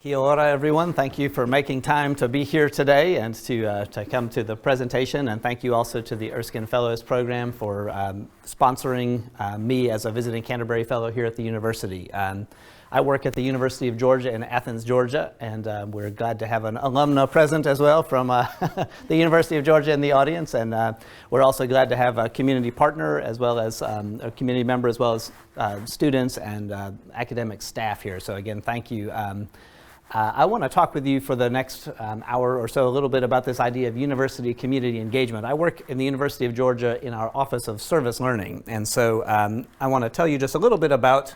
Kia ora, everyone. Thank you for making time to be here today and to come to the presentation. And thank you also to the Erskine Fellows Program for sponsoring me as a visiting Canterbury Fellow here at the university. I work at the University of Georgia in Athens, Georgia, and we're glad to have an alumna present as well from the University of Georgia in the audience. And we're also glad to have a community partner as well as a community member as well as students and academic staff here. So again, thank you. I want to talk with you for the next hour or so a little bit about this idea of university community engagement. I work in the University of Georgia in our Office of Service Learning, and so I want to tell you just a little bit about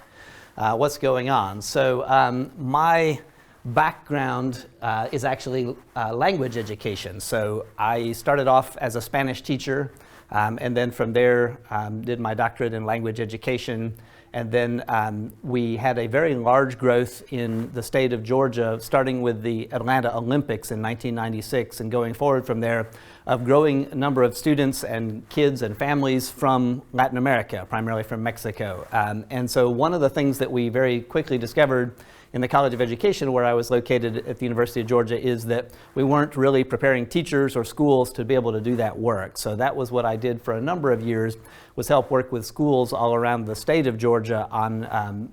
what's going on. So my background is actually language education. So I started off as a Spanish teacher, and then from there did my doctorate in language education. And then we had a very large growth in the state of Georgia, starting with the Atlanta Olympics in 1996 and going forward from there, of growing number of students and kids and families from Latin America, primarily from Mexico. And so one of the things that we very quickly discovered in the College of Education, where I was located at the University of Georgia, is that we weren't really preparing teachers or schools to be able to do that work. So that was what I did for a number of years, was help work with schools all around the state of Georgia on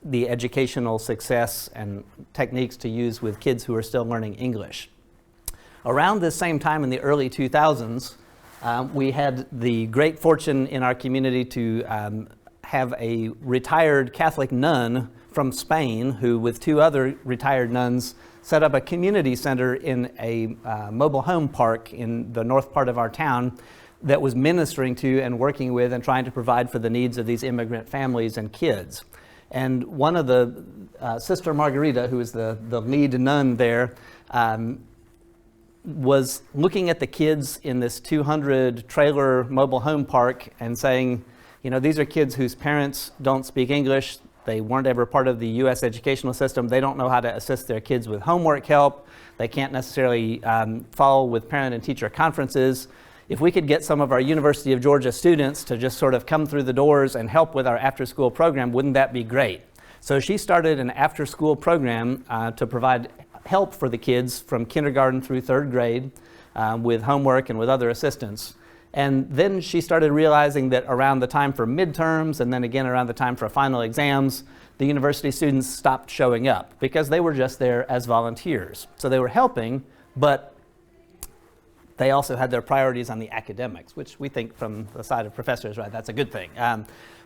the educational success and techniques to use with kids who are still learning English. Around this same time in the early 2000s, we had the great fortune in our community to have a retired Catholic nun from Spain who, with two other retired nuns, set up a community center in a mobile home park in the north part of our town that was ministering to and working with and trying to provide for the needs of these immigrant families and kids. And one of the, Sister Margarita, who is the lead nun there, was looking at the kids in this 200 trailer mobile home park and saying, you know, these are kids whose parents don't speak English. They weren't ever part of the U.S. educational system. They don't know how to assist their kids with homework help. They can't necessarily follow with parent and teacher conferences. If we could get some of our University of Georgia students to just sort of come through the doors and help with our after-school program, wouldn't that be great? So she started an after-school program to provide help for the kids from kindergarten through third grade with homework and with other assistance. And then she started realizing that around the time for midterms and then again around the time for final exams, the university students stopped showing up because they were just there as volunteers. So they were helping, but they also had their priorities on the academics, which we think from the side of professors, right, that's a good thing.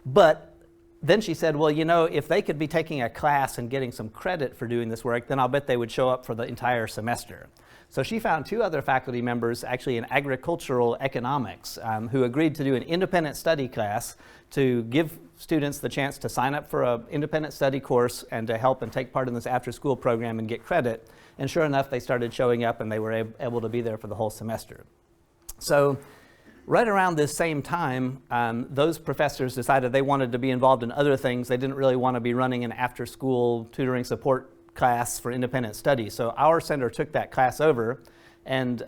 But then she said, well, you know, if they could be taking a class and getting some credit for doing this work, then I'll bet they would show up for the entire semester. So she found two other faculty members, actually in agricultural economics, who agreed to do an independent study class to give students the chance to sign up for an independent study course and to help and take part in this after-school program and get credit. And sure enough, they started showing up and they were able to be there for the whole semester. So right around this same time, those professors decided they wanted to be involved in other things. They didn't really want to be running an after-school tutoring support class for independent study. So our center took that class over, and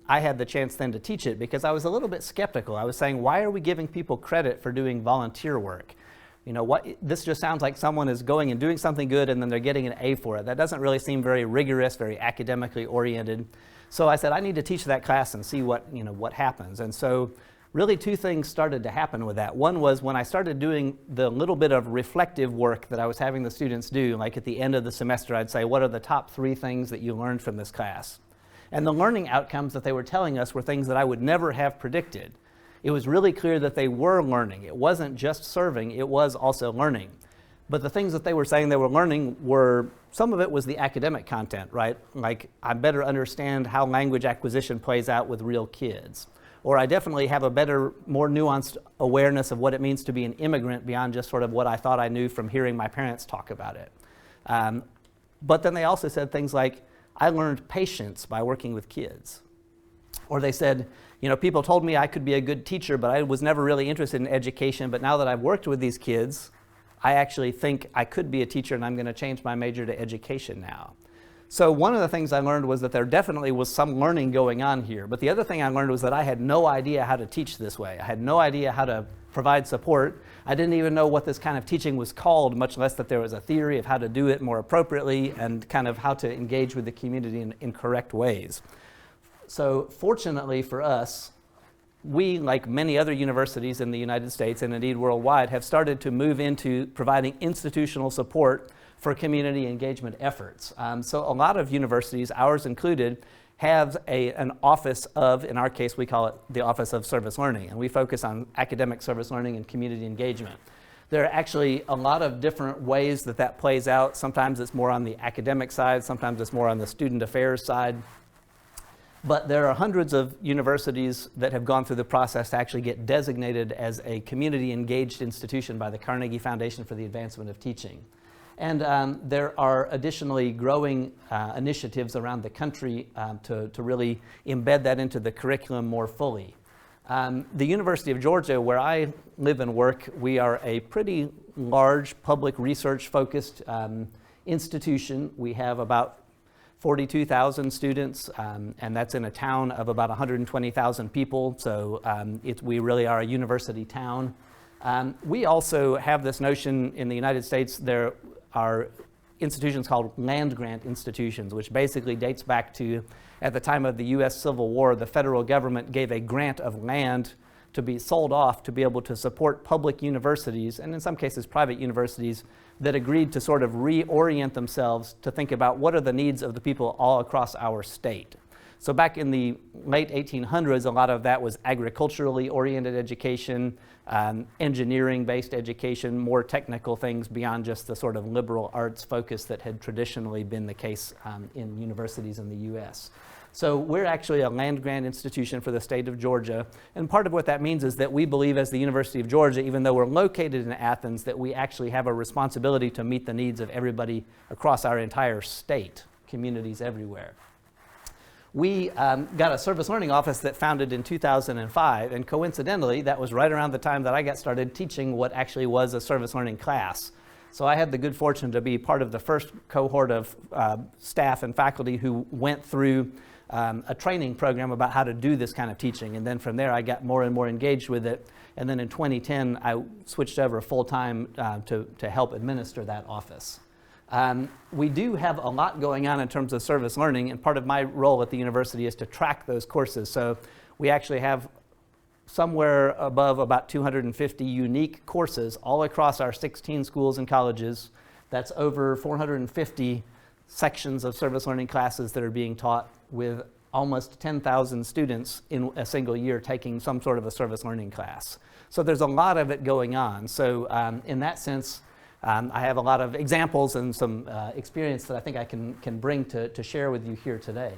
I had the chance then to teach it because I was a little bit skeptical. I was saying, why are we giving people credit for doing volunteer work? You know, what? This just sounds like someone is going and doing something good and then they're getting an A for it. That doesn't really seem very rigorous, very academically oriented. So I said, I need to teach that class and see what happens. And so really two things started to happen with that. One was when I started doing the little bit of reflective work that I was having the students do, like at the end of the semester, I'd say, what are the top 3 things that you learned from this class? And the learning outcomes that they were telling us were things that I would never have predicted. It was really clear that they were learning. It wasn't just serving, it was also learning. But the things that they were saying they were learning were, some of it was the academic content, right? Like, I better understand how language acquisition plays out with real kids. Or I definitely have a better, more nuanced awareness of what it means to be an immigrant beyond just sort of what I thought I knew from hearing my parents talk about it. But then they also said things like, I learned patience by working with kids. Or they said, you know, people told me I could be a good teacher, but I was never really interested in education. But now that I've worked with these kids, I actually think I could be a teacher and I'm going to change my major to education now. So one of the things I learned was that there definitely was some learning going on here. But the other thing I learned was that I had no idea how to teach this way. I had no idea how to provide support. I didn't even know what this kind of teaching was called, much less that there was a theory of how to do it more appropriately and kind of how to engage with the community in correct ways. So fortunately for us, we, like many other universities in the United States and indeed worldwide, have started to move into providing institutional support for community engagement efforts. So a lot of universities, ours included, have an office of, in our case, we call it the Office of Service Learning, and we focus on academic service learning and community engagement. There are actually a lot of different ways that that plays out. Sometimes it's more on the academic side, sometimes it's more on the student affairs side. But there are hundreds of universities that have gone through the process to actually get designated as a community engaged institution by the Carnegie Foundation for the Advancement of Teaching. And there are additionally growing initiatives around the country to really embed that into the curriculum more fully. The University of Georgia, where I live and work, we are a pretty large public research focused institution. We have about 42,000 students, and that's in a town of about 120,000 people, so we really are a university town. We also have this notion in the United States. There are institutions called land-grant institutions, which basically dates back to, at the time of the U.S. Civil War, the federal government gave a grant of land to be sold off to be able to support public universities, and in some cases private universities, that agreed to sort of reorient themselves to think about what are the needs of the people all across our state. So back in the late 1800s, a lot of that was agriculturally oriented education, engineering-based education, more technical things beyond just the sort of liberal arts focus that had traditionally been the case in universities in the U.S. So we're actually a land-grant institution for the state of Georgia, and part of what that means is that we believe as the University of Georgia, even though we're located in Athens, that we actually have a responsibility to meet the needs of everybody across our entire state, communities everywhere. We got a service learning office that founded in 2005, and coincidentally, that was right around the time that I got started teaching what actually was a service learning class. So I had the good fortune to be part of the first cohort of staff and faculty who went through a training program about how to do this kind of teaching, and then from there I got more and more engaged with it, and then in 2010 I switched over full-time to help administer that office. We do have a lot going on in terms of service learning, and part of my role at the university is to track those courses. So we actually have somewhere above about 250 unique courses all across our 16 schools and colleges. That's over 450 sections of service learning classes that are being taught, with almost 10,000 students in a single year taking some sort of a service learning class. So there's a lot of it going on. So in that sense, I have a lot of examples and some experience that I think I can bring to share with you here today.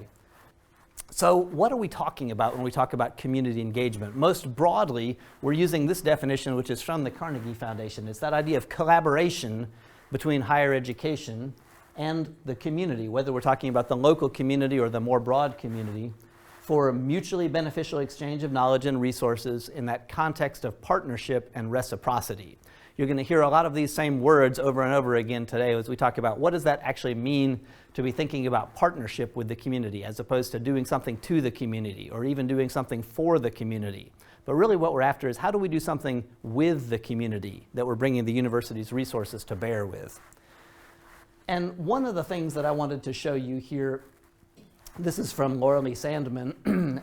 So what are we talking about when we talk about community engagement? Most broadly, we're using this definition, which is from the Carnegie Foundation. It's that idea of collaboration between higher education and the community, whether we're talking about the local community or the more broad community, for a mutually beneficial exchange of knowledge and resources in that context of partnership and reciprocity. You're going to hear a lot of these same words over and over again today as we talk about what does that actually mean to be thinking about partnership with the community as opposed to doing something to the community or even doing something for the community. But really what we're after is how do we do something with the community that we're bringing the university's resources to bear with. And one of the things that I wanted to show you here, this is from Laura Lee Sandman.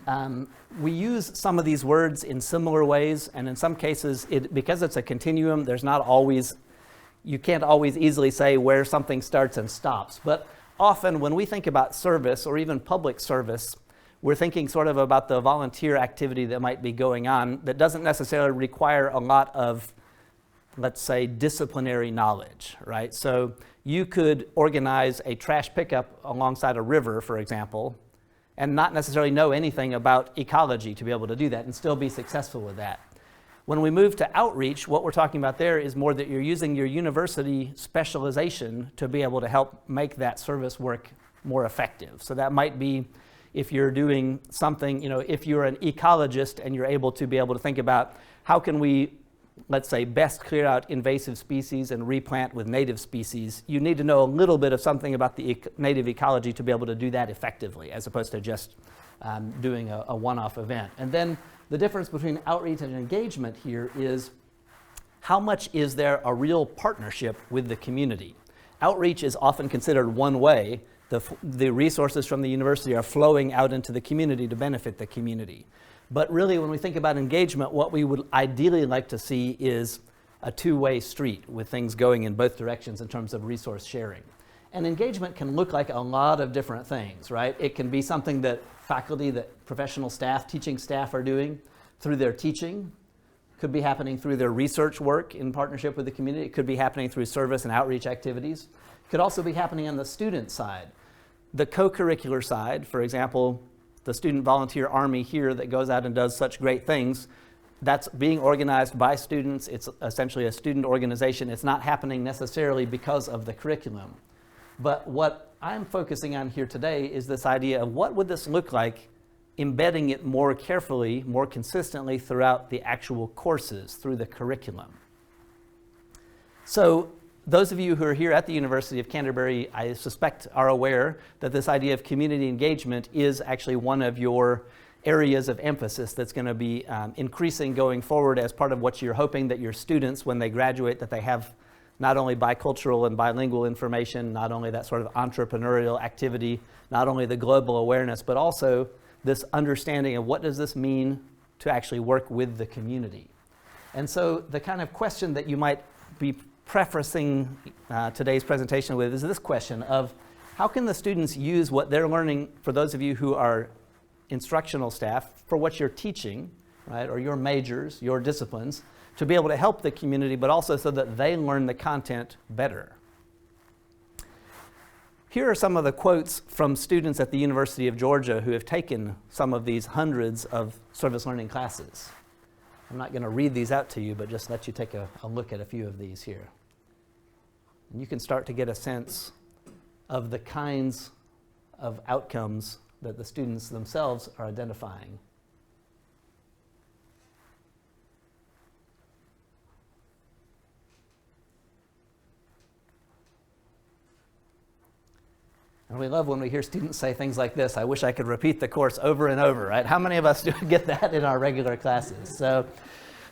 We use some of these words in similar ways, and in some cases, because it's a continuum, there's not always, you can't always easily say where something starts and stops. But often when we think about service or even public service, we're thinking sort of about the volunteer activity that might be going on that doesn't necessarily require a lot of, let's say, disciplinary knowledge, right? So you could organize a trash pickup alongside a river, for example, and not necessarily know anything about ecology to be able to do that and still be successful with that. When we move to outreach, what we're talking about there is more that you're using your university specialization to be able to help make that service work more effective. So that might be if you're doing something, if you're an ecologist and you're able to think about how can we let's say, best clear out invasive species and replant with native species, you need to know a little bit of something about the native ecology to be able to do that effectively, as opposed to just doing a one-off event. And then the difference between outreach and engagement here is how much is there a real partnership with the community? Outreach is often considered one way. The resources from the university are flowing out into the community to benefit the community. But really, when we think about engagement, what we would ideally like to see is a two-way street with things going in both directions in terms of resource sharing. And engagement can look like a lot of different things, right? It can be something that faculty, that professional staff, teaching staff are doing through their teaching. Could be happening through their research work in partnership with the community. It could be happening through service and outreach activities. It could also be happening on the student side. The co-curricular side, for example, the student volunteer army here that goes out and does such great things, that's being organized by students. It's essentially a student organization. It's not happening necessarily because of the curriculum. But what I'm focusing on here today is this idea of what would this look like embedding it more carefully, more consistently throughout the actual courses, through the curriculum. So those of you who are here at the University of Canterbury, I suspect, are aware that this idea of community engagement is actually one of your areas of emphasis that's going to be increasing going forward as part of what you're hoping that your students, when they graduate, that they have not only bicultural and bilingual information, not only that sort of entrepreneurial activity, not only the global awareness, but also this understanding of what does this mean to actually work with the community. And so the kind of question that you might be prefacing today's presentation with is this question of how can the students use what they're learning, for those of you who are instructional staff, for what you're teaching, right, or your majors, your disciplines, to be able to help the community, but also so that they learn the content better. Here are some of the quotes from students at the University of Georgia who have taken some of these hundreds of service learning classes. I'm not going to read these out to you, but just let you take a look at a few of these here. And you can start to get a sense of the kinds of outcomes that the students themselves are identifying. And we love when we hear students say things like this, I wish I could repeat the course over and over, right? How many of us do get that in our regular classes?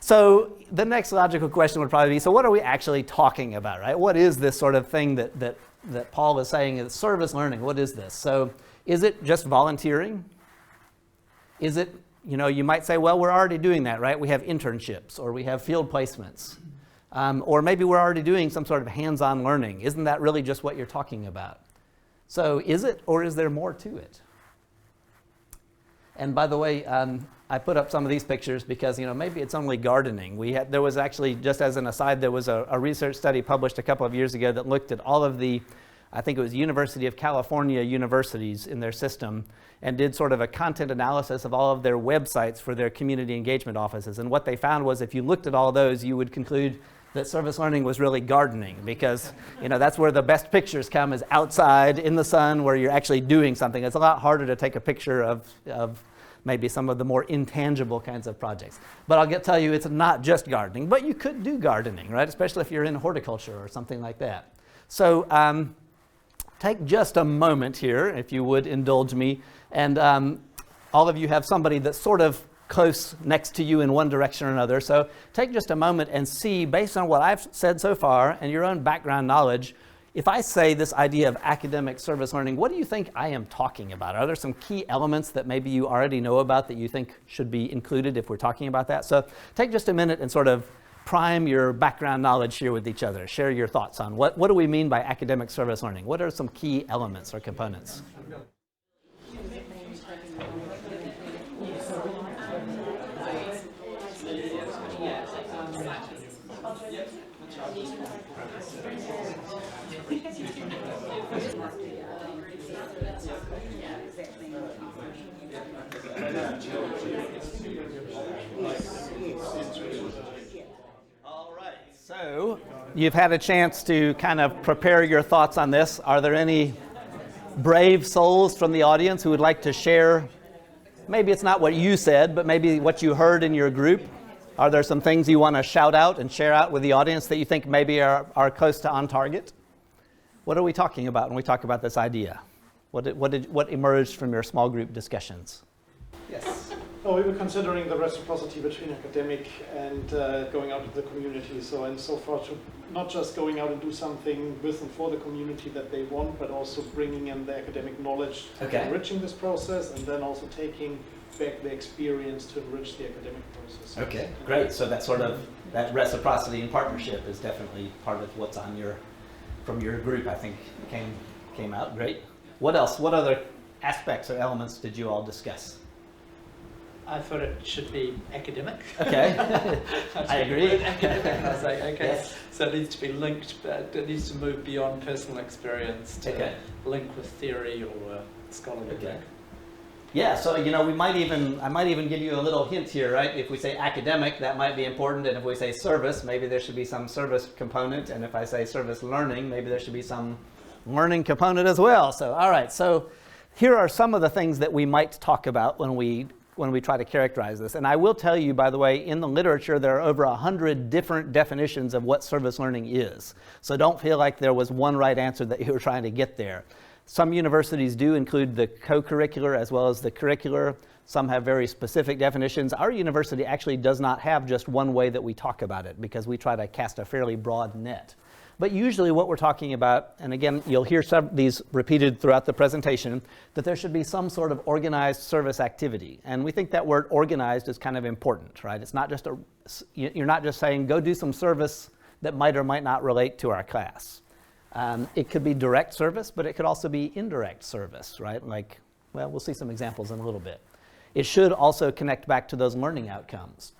So the next logical question would probably be, so what are we actually talking about, right? What is this sort of thing that Paul is saying is service learning? What is this? So is it just volunteering? Is it, you might say, well, we're already doing that, right? We have internships or we have field placements. Or maybe we're already doing some sort of hands-on learning. Isn't that really just what you're talking about? So is it, or is there more to it? And by the way, I put up some of these pictures because, maybe it's only gardening. There was actually, just as an aside, there was a research study published a couple of years ago that looked at all of the, I think it was University of California universities in their system, and did sort of a content analysis of all of their websites for their community engagement offices. And what they found was if you looked at all of those, you would conclude that service learning was really gardening, because that's where the best pictures come, is outside in the sun where you're actually doing something. It's a lot harder to take a picture of maybe some of the more intangible kinds of projects. But I'll tell you, it's not just gardening, but you could do gardening, right? Especially if you're in horticulture or something like that. So take just a moment here, if you would indulge me, and all of you have somebody that's sort of close next to you in one direction or another. So take just a moment and see, based on what I've said so far and your own background knowledge, if I say this idea of academic service learning, what do you think I am talking about? Are there some key elements that maybe you already know about that you think should be included if we're talking about that? So take just a minute and sort of prime your background knowledge here with each other. Share your thoughts on what do we mean by academic service learning? What are some key elements or components? All right, so you've had a chance to kind of prepare your thoughts on this. Are there any brave souls from the audience who would like to share? Maybe it's not what you said, but maybe what you heard in your group. Are there some things you want to shout out and share out with the audience that you think maybe are close to on target? What are we talking about when we talk about this idea? What emerged from your small group discussions? Yes. Oh, we were considering the reciprocity between academic and going out into the community. So, and so far to not just going out and do something with and for the community that they want, but also bringing in the academic knowledge, enriching this process, and then also taking back the experience to enrich the academic process. Okay, great. So that sort of, that reciprocity and partnership is definitely part of what's on from your group, I think, came out. Great. What else? What other aspects or elements did you all discuss? I thought it should be academic. Okay, I agree. Academic. I was like, okay, yes. So it needs to be linked, it needs to move beyond personal experience to link with theory or scholarly work. Yeah, so I might even give you a little hint here, right? If we say academic, that might be important, and if we say service, maybe there should be some service component, and if I say service learning, maybe there should be some learning component as well. So, all right, so here are some of the things that we might talk about when we try to characterize this. And I will tell you, by the way, in the literature, there are over 100 different definitions of what service learning is. So don't feel like there was one right answer that you were trying to get there. Some universities do include the co-curricular as well as the curricular. Some have very specific definitions. Our university actually does not have just one way that we talk about it because we try to cast a fairly broad net. But usually what we're talking about, and again, you'll hear these repeated throughout the presentation, that there should be some sort of organized service activity. And we think that word organized is kind of important, right? It's not just you're not just saying, go do some service that might or might not relate to our class. It could be direct service, but it could also be indirect service, right? Like, well, we'll see some examples in a little bit. It should also connect back to those learning outcomes.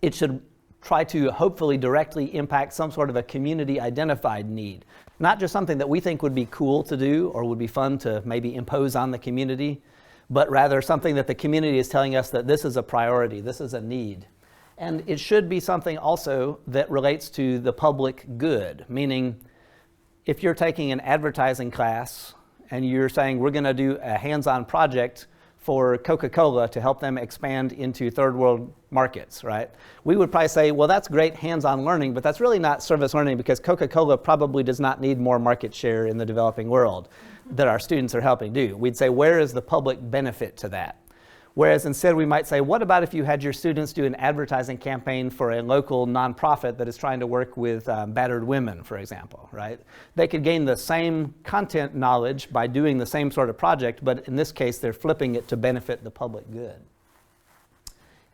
It should try to hopefully directly impact some sort of a community identified need. Not just something that we think would be cool to do or would be fun to maybe impose on the community, but rather something that the community is telling us that this is a priority, this is a need. And it should be something also that relates to the public good, meaning if you're taking an advertising class and you're saying we're going to do a hands-on project for Coca-Cola to help them expand into third world markets, right? We would probably say, well, that's great hands-on learning, but that's really not service learning because Coca-Cola probably does not need more market share in the developing world that our students are helping do. We'd say, where is the public benefit to that? Whereas instead we might say, what about if you had your students do an advertising campaign for a local nonprofit that is trying to work with battered women, for example, right? They could gain the same content knowledge by doing the same sort of project, but in this case, they're flipping it to benefit the public good.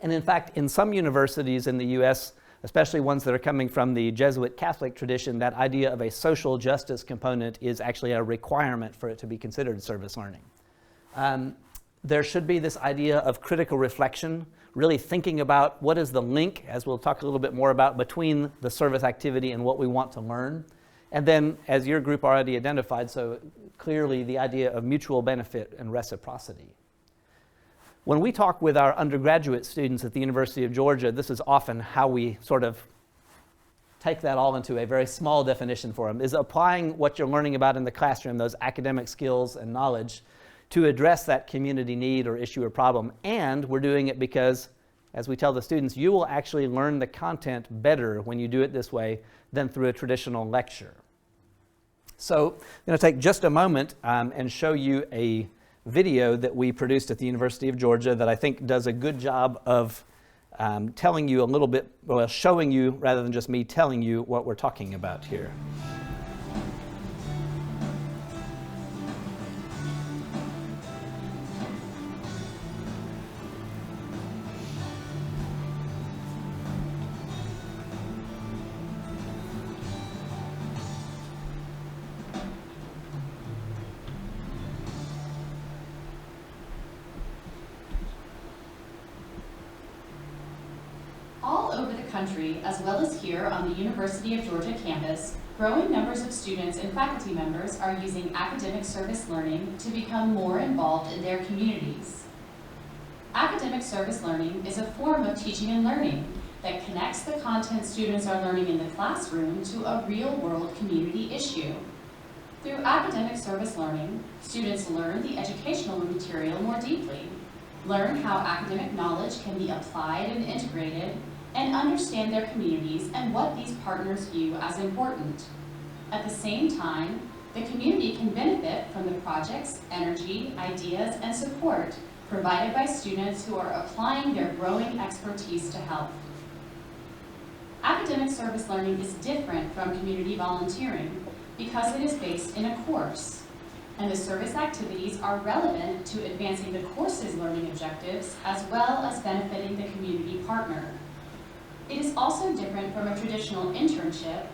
And in fact, in some universities in the US, especially ones that are coming from the Jesuit Catholic tradition, that idea of a social justice component is actually a requirement for it to be considered service learning. There should be this idea of critical reflection, really thinking about what is the link, as we'll talk a little bit more about, between the service activity and what we want to learn. And then, as your group already identified so clearly, the idea of mutual benefit and reciprocity. When we talk with our undergraduate students at the University of Georgia, this is often how we sort of take that all into a very small definition for them, is applying what you're learning about in the classroom, those academic skills and knowledge, to address that community need or issue or problem. And we're doing it because, as we tell the students, you will actually learn the content better when you do it this way than through a traditional lecture. So I'm going to take just a moment and show you a video that we produced at the University of Georgia that I think does a good job of telling you a little bit, well, showing you rather than just me telling you what we're talking about here. Country, as well as here on the University of Georgia campus, growing numbers of students and faculty members are using academic service learning to become more involved in their communities. Academic service learning is a form of teaching and learning that connects the content students are learning in the classroom to a real-world community issue. Through academic service learning, students learn the educational material more deeply, learn how academic knowledge can be applied and integrated, and understand their communities and what these partners view as important. At the same time, the community can benefit from the projects, energy, ideas, and support provided by students who are applying their growing expertise to help. Academic service learning is different from community volunteering because it is based in a course, and the service activities are relevant to advancing the course's learning objectives as well as benefiting the community partner. It is also different from a traditional internship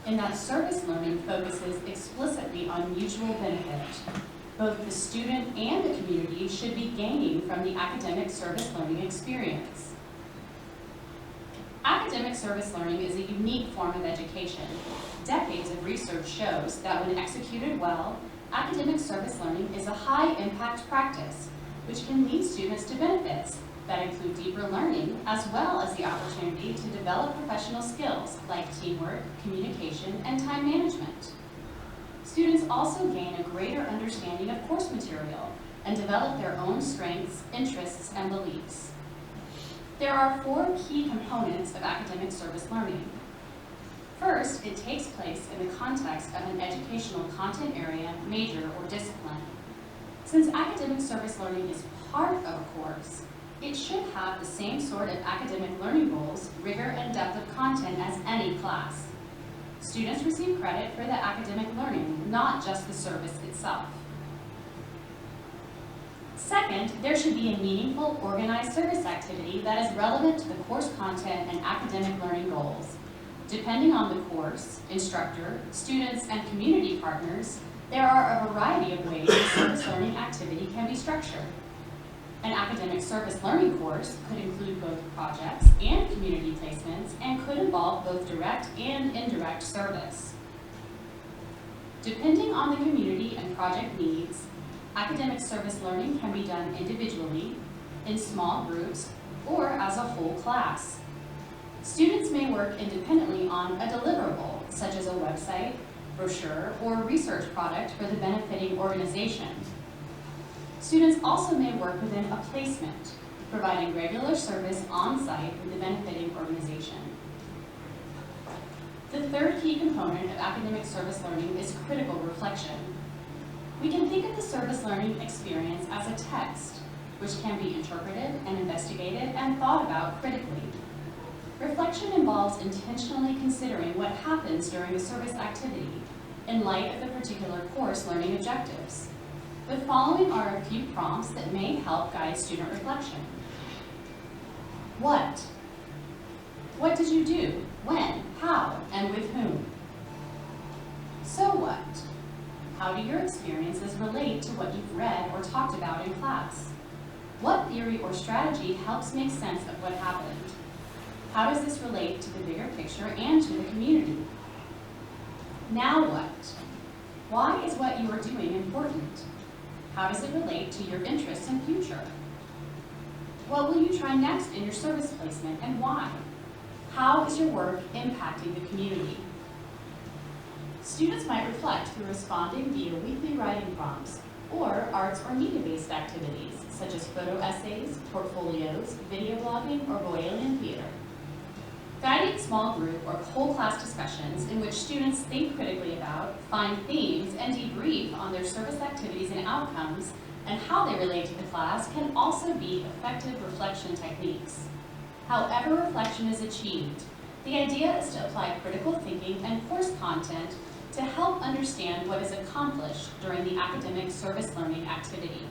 in that service learning focuses explicitly on mutual benefit. Both the student and the community should be gaining from the academic service learning experience. Academic service learning is a unique form of education. Decades of research shows that when executed well, academic service learning is a high-impact practice, which can lead students to benefits that include deeper learning, as well as the opportunity to develop professional skills like teamwork, communication, and time management. Students also gain a greater understanding of course material and develop their own strengths, interests, and beliefs. There are 4 key components of academic service learning. First, it takes place in the context of an educational content area, major, or discipline. Since academic service learning is part of a course, it should have the same sort of academic learning goals, rigor, and depth of content as any class. Students receive credit for the academic learning, not just the service itself. Second, there should be a meaningful, organized service activity that is relevant to the course content and academic learning goals. Depending on the course, instructor, students, and community partners, there are a variety of ways the service learning activity can be structured. An academic service learning course could include both projects and community placements and could involve both direct and indirect service. Depending on the community and project needs, academic service learning can be done individually, in small groups, or as a whole class. Students may work independently on a deliverable, such as a website, brochure, or research product for the benefiting organization. Students also may work within a placement, providing regular service on-site with the benefiting organization. The third key component of academic service learning is critical reflection. We can think of the service learning experience as a text, which can be interpreted and investigated and thought about critically. Reflection involves intentionally considering what happens during a service activity in light of the particular course learning objectives. The following are a few prompts that may help guide student reflection. What? What did you do? When? How? And with whom? So what? How do your experiences relate to what you've read or talked about in class? What theory or strategy helps make sense of what happened? How does this relate to the bigger picture and to the community? Now what? Why is what you are doing important? How does it relate to your interests and future? What will you try next in your service placement and why? How is your work impacting the community? Students might reflect through responding via weekly writing prompts or arts or media-based activities such as photo essays, portfolios, video blogging, or Boyalian theater. Guiding small group or whole class discussions in which students think critically about, find themes, and debrief on their service activities and outcomes and how they relate to the class can also be effective reflection techniques. However reflection is achieved, the idea is to apply critical thinking and course content to help understand what is accomplished during the academic service learning activity.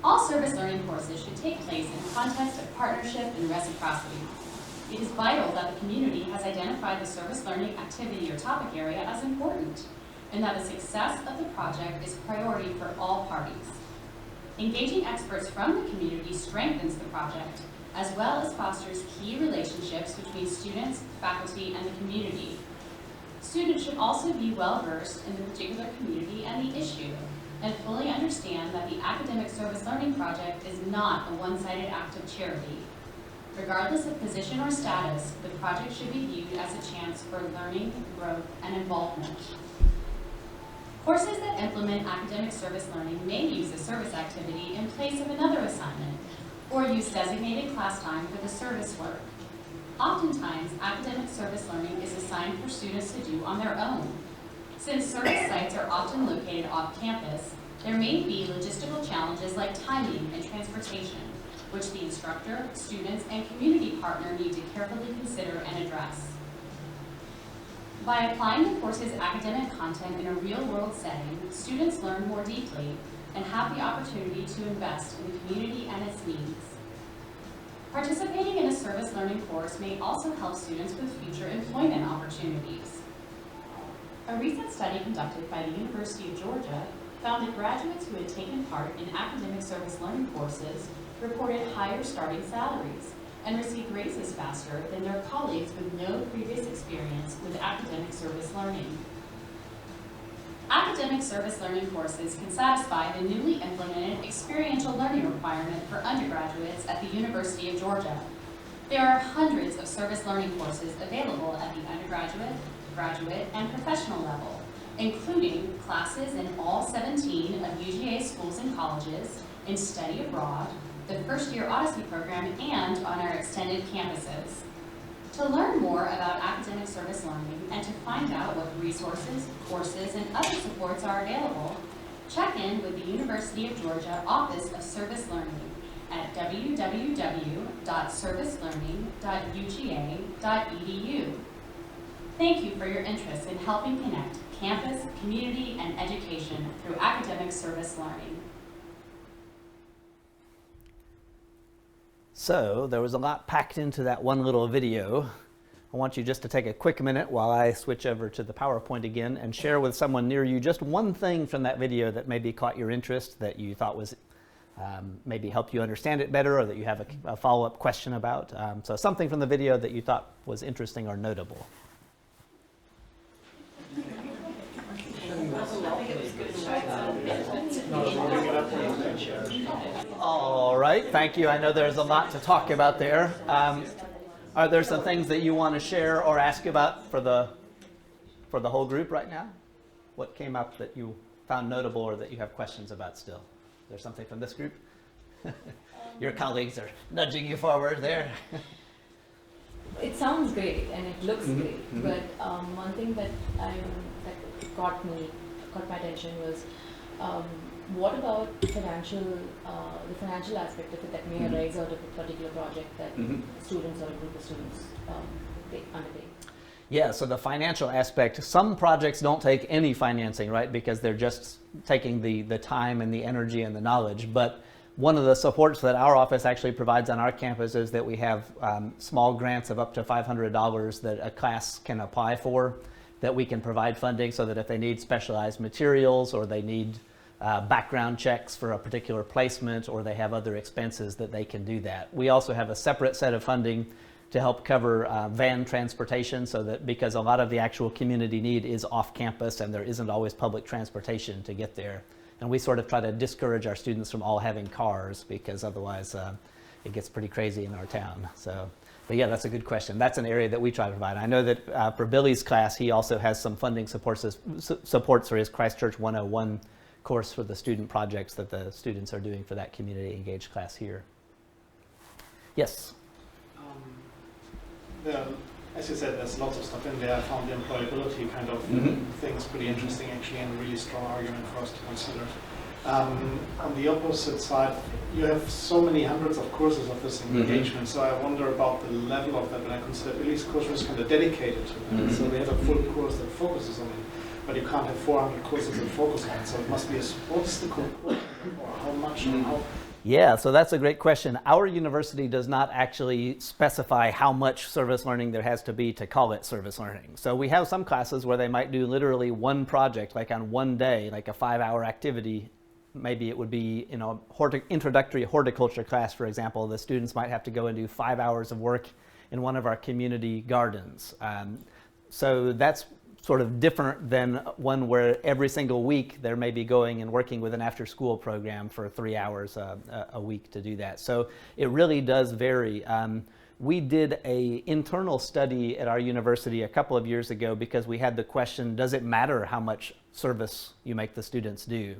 All service learning courses should take place in the context of partnership and reciprocity. It is vital that the community has identified the service learning activity or topic area as important, and that the success of the project is priority for all parties. Engaging experts from the community strengthens the project, as well as fosters key relationships between students, faculty, and the community. Students should also be well-versed in the particular community and the issue, and fully understand that the academic service learning project is not a one-sided act of charity. Regardless of position or status, the project should be viewed as a chance for learning, growth, and involvement. Courses that implement academic service learning may use a service activity in place of another assignment, or use designated class time for the service work. Oftentimes, academic service learning is assigned for students to do on their own. Since service sites are often located off campus, there may be logistical challenges like timing and transportation, which the instructor, students, and community partner need to carefully consider and address. By applying the course's academic content in a real-world setting, students learn more deeply and have the opportunity to invest in the community and its needs. Participating in a service learning course may also help students with future employment opportunities. A recent study conducted by the University of Georgia found that graduates who had taken part in academic service learning courses reported higher starting salaries and received raises faster than their colleagues with no previous experience with academic service learning. Academic service learning courses can satisfy the newly implemented experiential learning requirement for undergraduates at the University of Georgia. There are hundreds of service learning courses available at the undergraduate, graduate, and professional level, including classes in all 17 of UGA schools and colleges, in study abroad, the first-year Odyssey program, and on our extended campuses. To learn more about academic service learning and to find out what resources, courses, and other supports are available, check in with the University of Georgia Office of Service Learning at www.servicelearning.uga.edu. Thank you for your interest in helping connect campus, community, and education through academic service learning. So there was a lot packed into that one little video. I want you just to take a quick minute while I switch over to the PowerPoint again and share with someone near you just one thing from that video that maybe caught your interest, that you thought was maybe helped you understand it better, or that you have a follow-up question about. So something from the video that you thought was interesting or notable. All right, thank you. I know there's a lot to talk about there. Are there some things that you want to share or ask about for the whole group right now? What came up that you found notable or that you have questions about still? Is there something from this group? Your colleagues are nudging you forward there. It sounds great and it looks great, but one thing that caught my attention was what about the financial aspect of it that may arise out of a particular project that students or a group of students undertake? Yeah, so the financial aspect, some projects don't take any financing, right, because they're just taking the time and the energy and the knowledge. But one of the supports that our office actually provides on our campus is that we have small grants of up to $500 that a class can apply for, that we can provide funding so that if they need specialized materials or they need background checks for a particular placement, or they have other expenses, that they can do that. We also have a separate set of funding to help cover van transportation, so that because a lot of the actual community need is off campus and there isn't always public transportation to get there. And we sort of try to discourage our students from all having cars, because otherwise it gets pretty crazy in our town. So, but yeah, that's a good question. That's an area that we try to provide. I know that for Billy's class, he also has some funding supports for his Christchurch 101 course for the student projects that the students are doing for that community engaged class here. Yes? As you said, there's lots of stuff in there. I found the employability kind of things pretty interesting, actually, and a really strong argument for us to consider. On the opposite side, you have so many hundreds of courses of this engagement, so I wonder about the level of that. When I consider Billy's course was kind of dedicated to that, so we have a full course that focuses on it, but you can't have 400 courses that focus on it, so it must be what's the course, or how much, or how. Yeah, so that's a great question. Our university does not actually specify how much service learning there has to be to call it service learning. So we have some classes where they might do literally one project, like on one day, like a 5-hour activity. Maybe it would be, introductory horticulture class, for example. The students might have to go and do 5 hours of work in one of our community gardens. So that's sort of different than one where every single week they're maybe going and working with an after-school program for 3 hours a week to do that. So it really does vary. We did an internal study at our university a couple of years ago because we had the question, does it matter how much service you make the students do?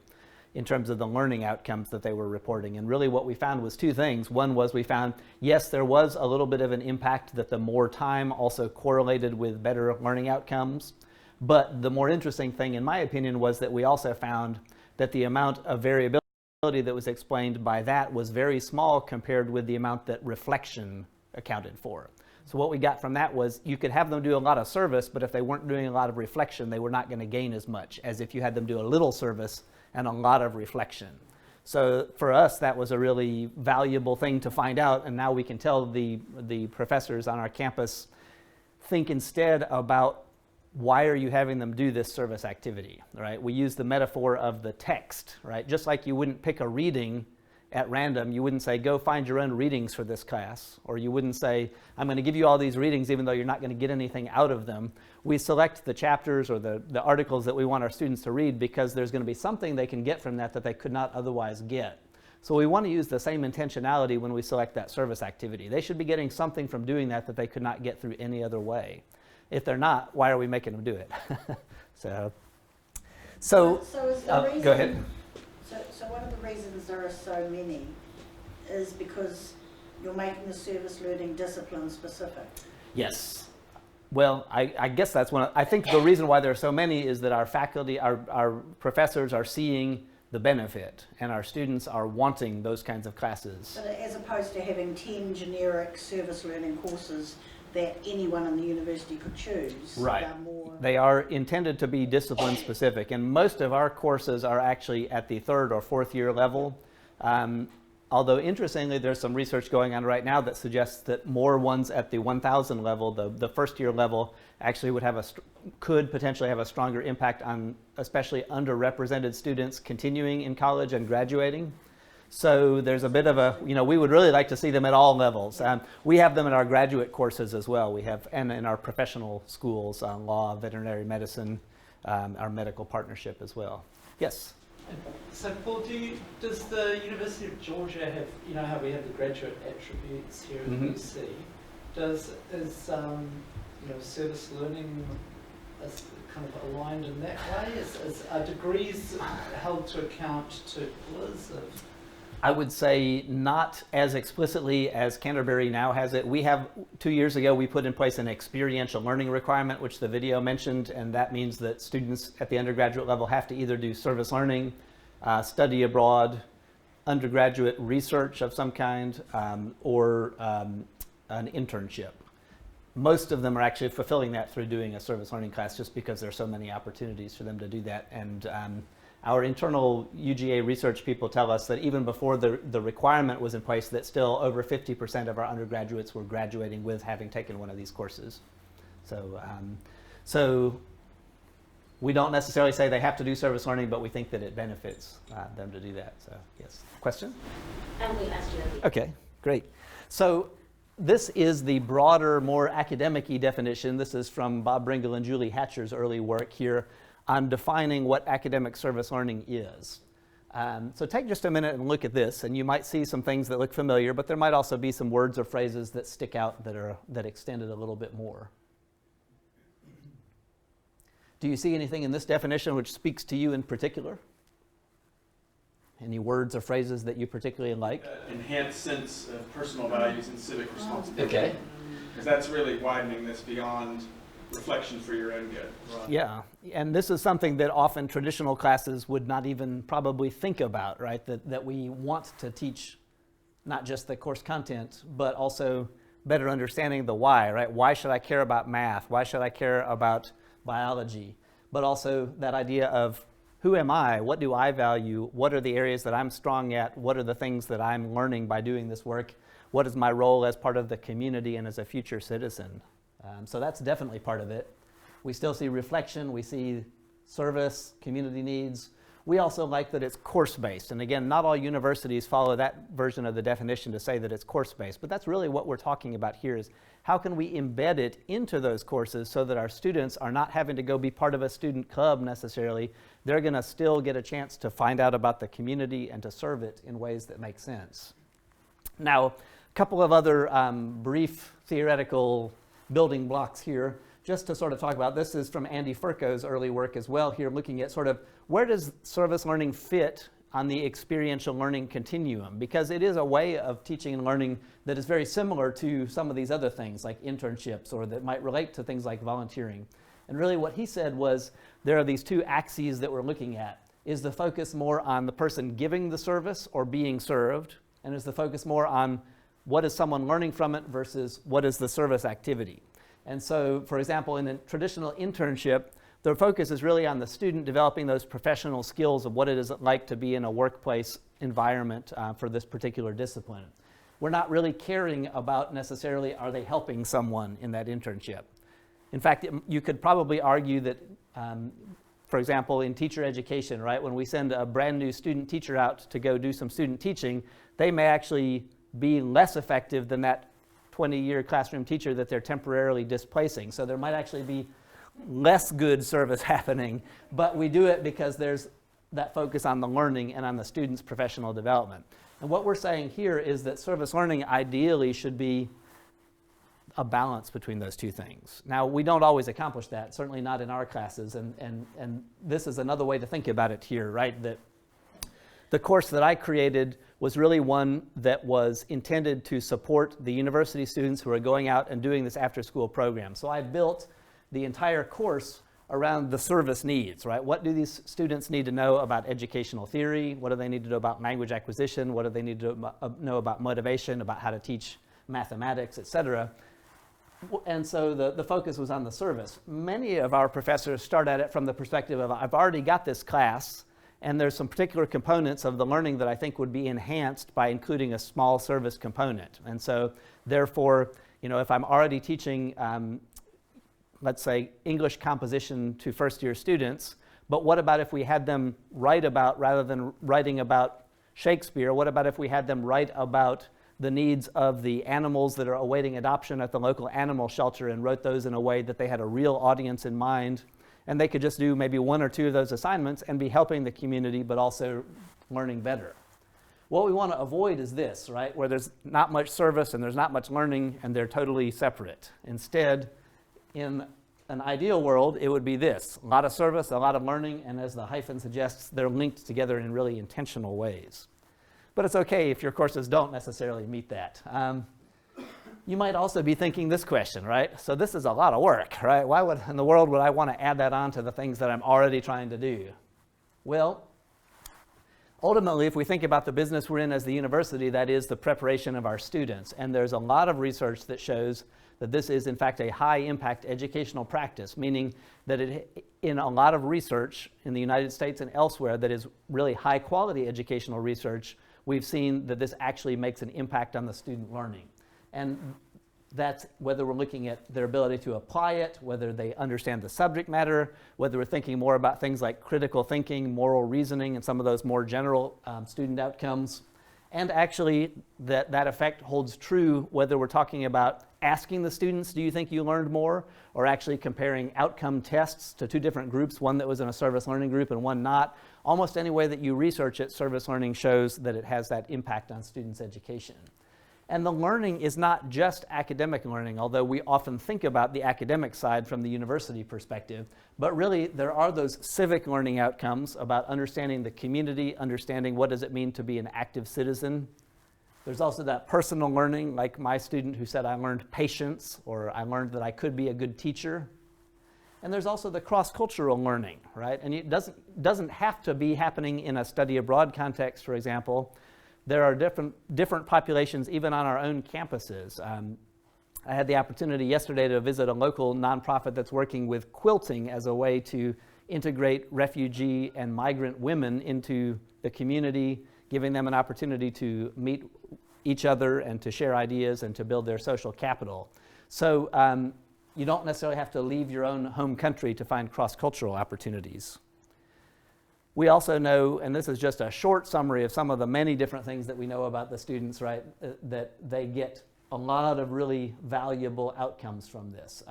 in terms of the learning outcomes that they were reporting. And really what we found was two things. One was we found, yes, there was a little bit of an impact that the more time also correlated with better learning outcomes. But the more interesting thing, in my opinion, was that we also found that the amount of variability that was explained by that was very small compared with the amount that reflection accounted for. So what we got from that was you could have them do a lot of service, but if they weren't doing a lot of reflection, they were not going to gain as much as if you had them do a little service and a lot of reflection. So for us, that was a really valuable thing to find out, and now we can tell the professors on our campus, think instead about why are you having them do this service activity, right? We use the metaphor of the text, right? Just like you wouldn't pick a reading at random, you wouldn't say, go find your own readings for this class, or you wouldn't say, I'm going to give you all these readings even though you're not going to get anything out of them. We select the chapters or the articles that we want our students to read because there's going to be something they can get from that that they could not otherwise get. So we want to use the same intentionality when we select that service activity. They should be getting something from doing that that they could not get through any other way. If they're not, why are we making them do it? So is the reason, go ahead. So one of the reasons there are so many is because you're making the service learning discipline specific. Yes. Well, I guess that's one. I think the reason why there are so many is that our faculty, our professors are seeing the benefit, and our students are wanting those kinds of classes. But as opposed to having 10 generic service learning courses that anyone in the university could choose. Right. They are intended to be discipline specific, and most of our courses are actually at the 3rd or 4th year level. Although interestingly, there's some research going on right now that suggests that more ones at the 1000 level, the 1st year level, actually would have could potentially have a stronger impact on especially underrepresented students continuing in college and graduating. So there's a bit of a, we would really like to see them at all levels. We have them in our graduate courses as well. We have, and in our professional schools, law, veterinary medicine, our medical partnership as well. Yes? So Paul, does the University of Georgia have, how we have the graduate attributes here at UC, is service learning kind of aligned in that way? Are degrees held to account to pillars of? I would say not as explicitly as Canterbury now has it. We have, 2 years ago, we put in place an experiential learning requirement, which the video mentioned, and that means that students at the undergraduate level have to either do service learning, study abroad, undergraduate research of some kind, or an internship. Most of them are actually fulfilling that through doing a service learning class just because there are so many opportunities for them to do that. And our internal UGA research people tell us that even before the requirement was in place, that still over 50% of our undergraduates were graduating with having taken one of these courses. So we don't necessarily say they have to do service learning, but we think that it benefits them to do that. So yes. Question? And we'll ask you. Okay, great. So this is the broader, more academic-y definition. This is from Bob Bringle and Julie Hatcher's early work here on defining what academic service learning is. So take just a minute and look at this, and you might see some things that look familiar, but there might also be some words or phrases that stick out that extend it a little bit more. Do you see anything in this definition which speaks to you in particular? Any words or phrases that you particularly like? Enhanced sense of personal values and civic responsibility. Okay. Because that's really widening this beyond reflection for your own good. Right. Yeah, and this is something that often traditional classes would not even probably think about, right? That we want to teach not just the course content, but also better understanding the why, right? Why should I care about math? Why should I care about biology? But also that idea of who am I? What do I value? What are the areas that I'm strong at? What are the things that I'm learning by doing this work? What is my role as part of the community and as a future citizen? So that's definitely part of it. We still see reflection, we see service, community needs. We also like that it's course-based. And again, not all universities follow that version of the definition to say that it's course-based, but that's really what we're talking about here is how can we embed it into those courses so that our students are not having to go be part of a student club necessarily. They're going to still get a chance to find out about the community and to serve it in ways that make sense. Now, a couple of other brief theoretical building blocks here, just to sort of talk about. This is from Andy Furco's early work as well here, looking at sort of where does service learning fit on the experiential learning continuum, because it is a way of teaching and learning that is very similar to some of these other things like internships, or that might relate to things like volunteering. And really what he said was there are these two axes that we're looking at. Is the focus more on the person giving the service or being served? And is the focus more on what is someone learning from it versus what is the service activity? And so, for example, in a traditional internship, the focus is really on the student developing those professional skills of what it is like to be in a workplace environment for this particular discipline. We're not really caring about necessarily are they helping someone in that internship. In fact, you could probably argue that, for example, in teacher education, right, when we send a brand new student teacher out to go do some student teaching, they may actually be less effective than that 20-year classroom teacher that they're temporarily displacing. So there might actually be less good service happening, but we do it because there's that focus on the learning and on the student's professional development. And what we're saying here is that service learning ideally should be a balance between those two things. Now, we don't always accomplish that, certainly not in our classes, and this is another way to think about it here, right? That the course that I created was really one that was intended to support the university students who are going out and doing this after-school program. So I built the entire course around the service needs, right? What do these students need to know about educational theory? What do they need to know about language acquisition? What do they need to know about motivation, about how to teach mathematics, etc.? And so the focus was on the service. Many of our professors start at it from the perspective of, I've already got this class, and there's some particular components of the learning that I think would be enhanced by including a small service component. And so, therefore, if I'm already teaching let's say, English composition to first-year students, but what about if we had them write about, rather than writing about Shakespeare, what about if we had them write about the needs of the animals that are awaiting adoption at the local animal shelter and wrote those in a way that they had a real audience in mind, and they could just do maybe one or two of those assignments and be helping the community but also learning better. What we want to avoid is this, right, where there's not much service and there's not much learning and they're totally separate. Instead, in an ideal world, it would be this: a lot of service, a lot of learning, and as the hyphen suggests, they're linked together in really intentional ways. But it's okay if your courses don't necessarily meet that. You might also be thinking this question, right? So this is a lot of work, right? Why in the world would I want to add that on to the things that I'm already trying to do? Well, ultimately, if we think about the business we're in as the university, that is the preparation of our students. And there's a lot of research that shows that this is, in fact, a high-impact educational practice, meaning that in a lot of research in the United States and elsewhere that is really high-quality educational research, we've seen that this actually makes an impact on the student learning. And that's whether we're looking at their ability to apply it, whether they understand the subject matter, whether we're thinking more about things like critical thinking, moral reasoning, and some of those more general student outcomes. And actually, that effect holds true whether we're talking about asking the students, do you think you learned more? Or actually comparing outcome tests to two different groups, one that was in a service learning group and one not. Almost any way that you research it, service learning shows that it has that impact on students' education. And the learning is not just academic learning, although we often think about the academic side from the university perspective. But really, there are those civic learning outcomes about understanding the community, understanding what does it mean to be an active citizen. There's also that personal learning, like my student who said, I learned patience, or I learned that I could be a good teacher. And there's also the cross-cultural learning, right? And it doesn't have to be happening in a study abroad context, for example. There are different populations even on our own campuses. I had the opportunity yesterday to visit a local nonprofit that's working with quilting as a way to integrate refugee and migrant women into the community, giving them an opportunity to meet each other and to share ideas and to build their social capital. So you don't necessarily have to leave your own home country to find cross-cultural opportunities. We also know, and this is just a short summary of some of the many different things that we know about the students, right, that they get a lot of really valuable outcomes from this.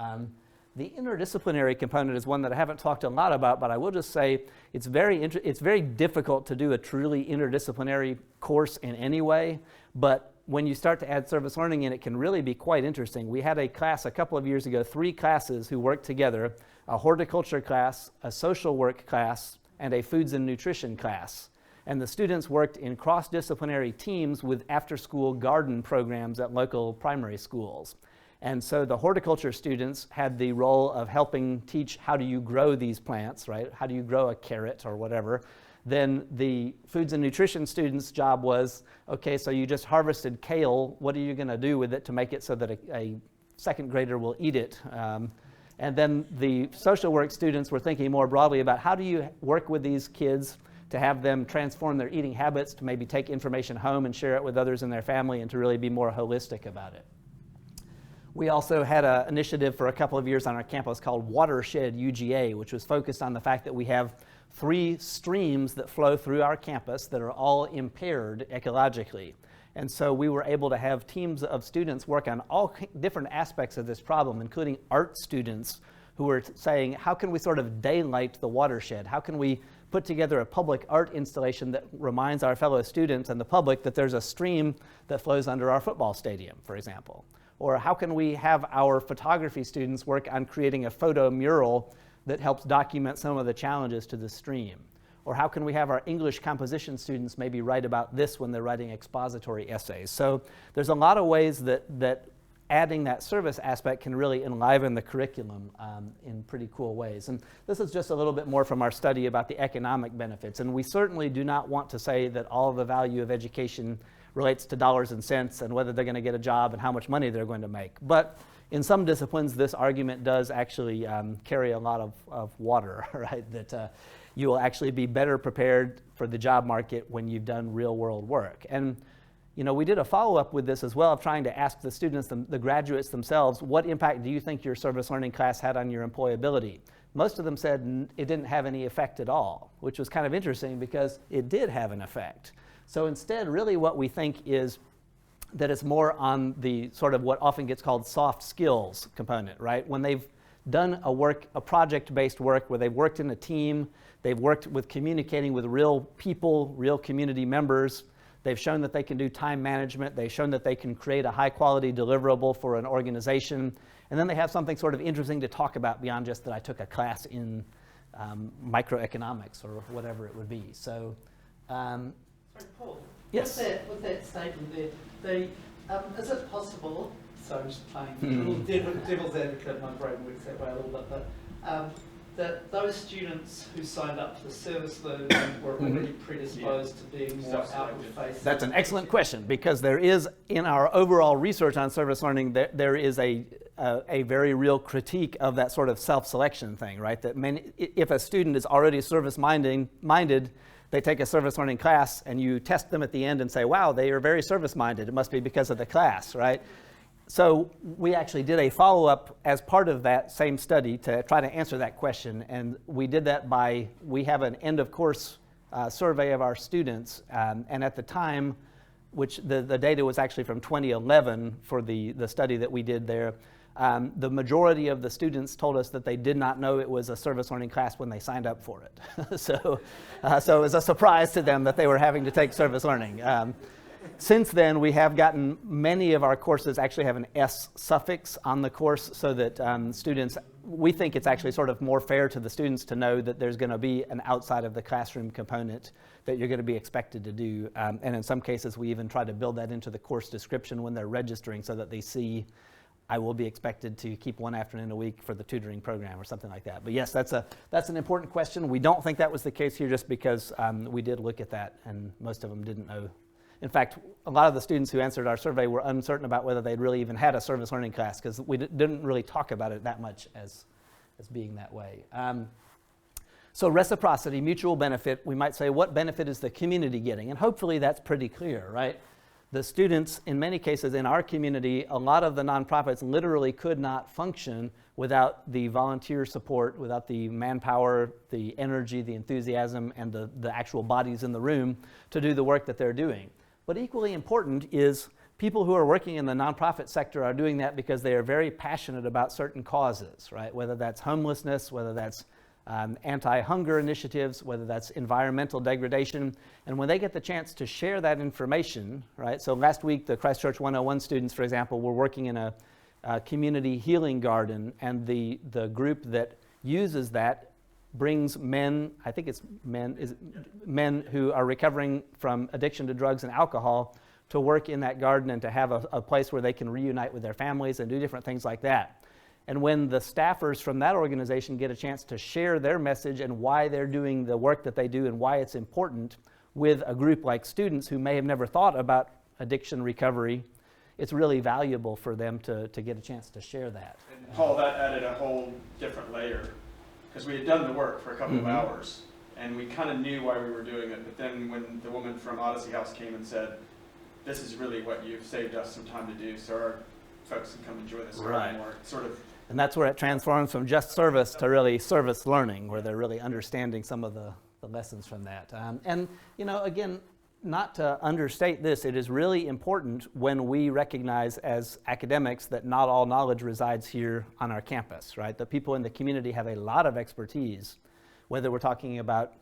The interdisciplinary component is one that I haven't talked a lot about, but I will just say it's very difficult to do a truly interdisciplinary course in any way, but when you start to add service learning in, it can really be quite interesting. We had a class a couple of years ago, 3 classes who worked together, a horticulture class, a social work class, and a foods and nutrition class. And the students worked in cross-disciplinary teams with after-school garden programs at local primary schools. And so the horticulture students had the role of helping teach how do you grow these plants, right? How do you grow a carrot or whatever? Then the foods and nutrition students' job was, okay, so you just harvested kale, what are you going to do with it to make it so that a second grader will eat it? And then the social work students were thinking more broadly about how do you work with these kids to have them transform their eating habits, to maybe take information home and share it with others in their family, and to really be more holistic about it. We also had an initiative for a couple of years on our campus called Watershed UGA, which was focused on the fact that we have 3 streams that flow through our campus that are all impaired ecologically. And so we were able to have teams of students work on all different aspects of this problem, including art students who were saying, how can we sort of daylight the watershed? How can we put together a public art installation that reminds our fellow students and the public that there's a stream that flows under our football stadium, for example? Or how can we have our photography students work on creating a photo mural that helps document some of the challenges to the stream? Or how can we have our English composition students maybe write about this when they're writing expository essays? So there's a lot of ways that adding that service aspect can really enliven the curriculum in pretty cool ways. And this is just a little bit more from our study about the economic benefits. And we certainly do not want to say that all of the value of education relates to dollars and cents and whether they're going to get a job and how much money they're going to make. But in some disciplines, this argument does actually carry a lot of water, right? That you will actually be better prepared for the job market when you've done real world work. And you know, we did a follow-up with this as well, of trying to ask the students, the graduates themselves, what impact do you think your service learning class had on your employability? Most of them said it didn't have any effect at all, which was kind of interesting because it did have an effect. So instead, really what we think is that it's more on the sort of what often gets called soft skills component, right? When they've done a project-based work where they've worked in a team, they've worked with communicating with real people, real community members, they've shown that they can do time management, they've shown that they can create a high-quality deliverable for an organization, and then they have something sort of interesting to talk about beyond just that I took a class in microeconomics or whatever it would be. So, Sorry, Paul. Yes. With that statement there, is it possible, so I'm just playing a little devil's advocate, my brain works that way a little bit, but that those students who signed up for the service learning were already predisposed to being more outward-facing? That's an excellent question, because there is, in our overall research on service learning, there is a very real critique of that sort of self-selection thing, right? That if a student is already service-minded, they take a service learning class and you test them at the end and say, wow, they are very service-minded. It must be because of the class, right? So we actually did a follow-up as part of that same study to try to answer that question. And we did that we have an end-of-course survey of our students. And at the time, which the data was actually from 2011 for the study that we did there, the majority of the students told us that they did not know it was a service learning class when they signed up for it. So it was a surprise to them that they were having to take service learning. Since then, we have gotten many of our courses actually have an S suffix on the course so that students, we think it's actually sort of more fair to the students to know that there's going to be an outside of the classroom component that you're going to be expected to do. And in some cases, we even try to build that into the course description when they're registering so that they see, I will be expected to keep one afternoon a week for the tutoring program or something like that. But yes, that's an important question. We don't think that was the case here just because we did look at that and most of them didn't know. In fact, a lot of the students who answered our survey were uncertain about whether they'd really even had a service learning class because we didn't really talk about it that much as being that way. So reciprocity, mutual benefit, we might say, what benefit is the community getting? And hopefully that's pretty clear, right? The students, in many cases in our community, a lot of the nonprofits literally could not function without the volunteer support, without the manpower, the energy, the enthusiasm, and the actual bodies in the room to do the work that they're doing. But equally important is people who are working in the nonprofit sector are doing that because they are very passionate about certain causes, right? Whether that's homelessness, whether that's anti-hunger initiatives, whether that's environmental degradation. And when they get the chance to share that information, right? So last week, the Christchurch 101 students, for example, were working in a community healing garden, and the group that uses that brings men, I think it's men who are recovering from addiction to drugs and alcohol to work in that garden and to have a place where they can reunite with their families and do different things like that. And when the staffers from that organization get a chance to share their message and why they're doing the work that they do and why it's important with a group like students who may have never thought about addiction recovery, it's really valuable for them to get a chance to share that. And Paul, that added a whole different layer, because we had done the work for a couple of hours, and we kind of knew why we were doing it, but then when the woman from Odyssey House came and said, this is really what you've saved us some time to do, so our folks can come enjoy this a little more, sort of. And that's where it transforms from just service to really service learning, where they're really understanding some of the lessons from that. And, you know, again, not to understate this, it is really important when we recognize as academics that not all knowledge resides here on our campus, right? The people in the community have a lot of expertise, whether we're talking about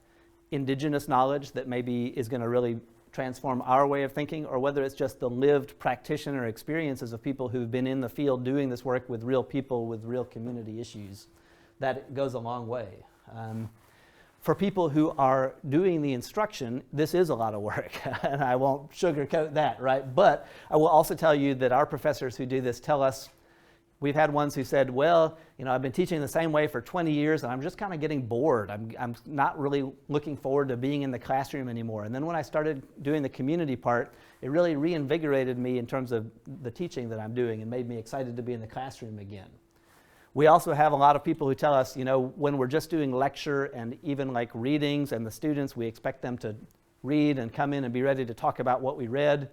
indigenous knowledge that maybe is going to really transform our way of thinking, or whether it's just the lived practitioner experiences of people who've been in the field doing this work with real people with real community issues. That goes a long way. For people who are doing the instruction, this is a lot of work, and I won't sugarcoat that, right? But I will also tell you that our professors who do this tell us, we've had ones who said, well, you know, I've been teaching the same way for 20 years, and I'm just kind of getting bored. I'm not really looking forward to being in the classroom anymore. And then when I started doing the community part, it really reinvigorated me in terms of the teaching that I'm doing and made me excited to be in the classroom again. We also have a lot of people who tell us, you know, when we're just doing lecture and even like readings and the students, we expect them to read and come in and be ready to talk about what we read.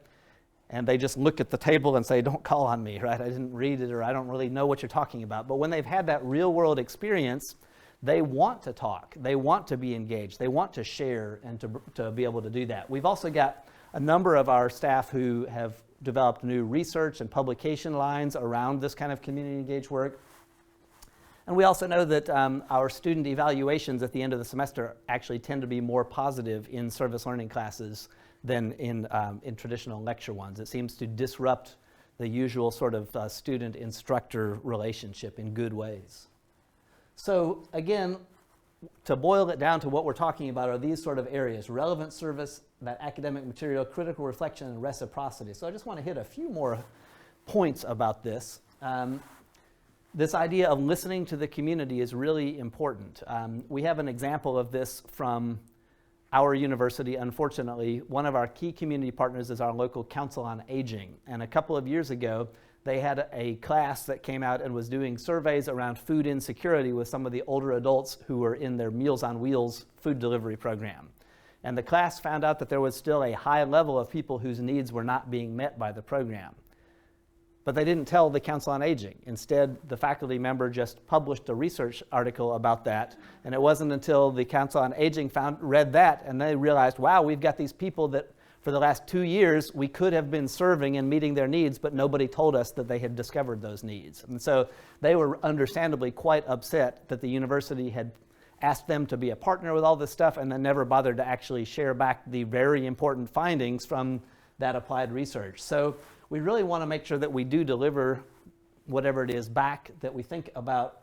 And they just look at the table and say, don't call on me, right? I didn't read it, or I don't really know what you're talking about. But when they've had that real world experience, they want to talk. They want to be engaged. They want to share and to be able to do that. We've also got a number of our staff who have developed new research and publication lines around this kind of community engaged work. And we also know that our student evaluations at the end of the semester actually tend to be more positive in service learning classes than in traditional lecture ones. It seems to disrupt the usual sort of student-instructor relationship in good ways. So again, to boil it down to what we're talking about are these sort of areas: relevant service, that academic material, critical reflection, and reciprocity. So I just want to hit a few more points about this. This idea of listening to the community is really important. We have an example of this from our university. Unfortunately, one of our key community partners is our local Council on Aging. And a couple of years ago, they had a class that came out and was doing surveys around food insecurity with some of the older adults who were in their Meals on Wheels food delivery program. And the class found out that there was still a high level of people whose needs were not being met by the program. But they didn't tell the Council on Aging. Instead, the faculty member just published a research article about that. And it wasn't until the Council on Aging read that and they realized, wow, we've got these people that for the last 2 years we could have been serving and meeting their needs, but nobody told us that they had discovered those needs. And so they were understandably quite upset that the university had asked them to be a partner with all this stuff and then never bothered to actually share back the very important findings from that applied research. So we really want to make sure that we do deliver whatever it is back, that we think about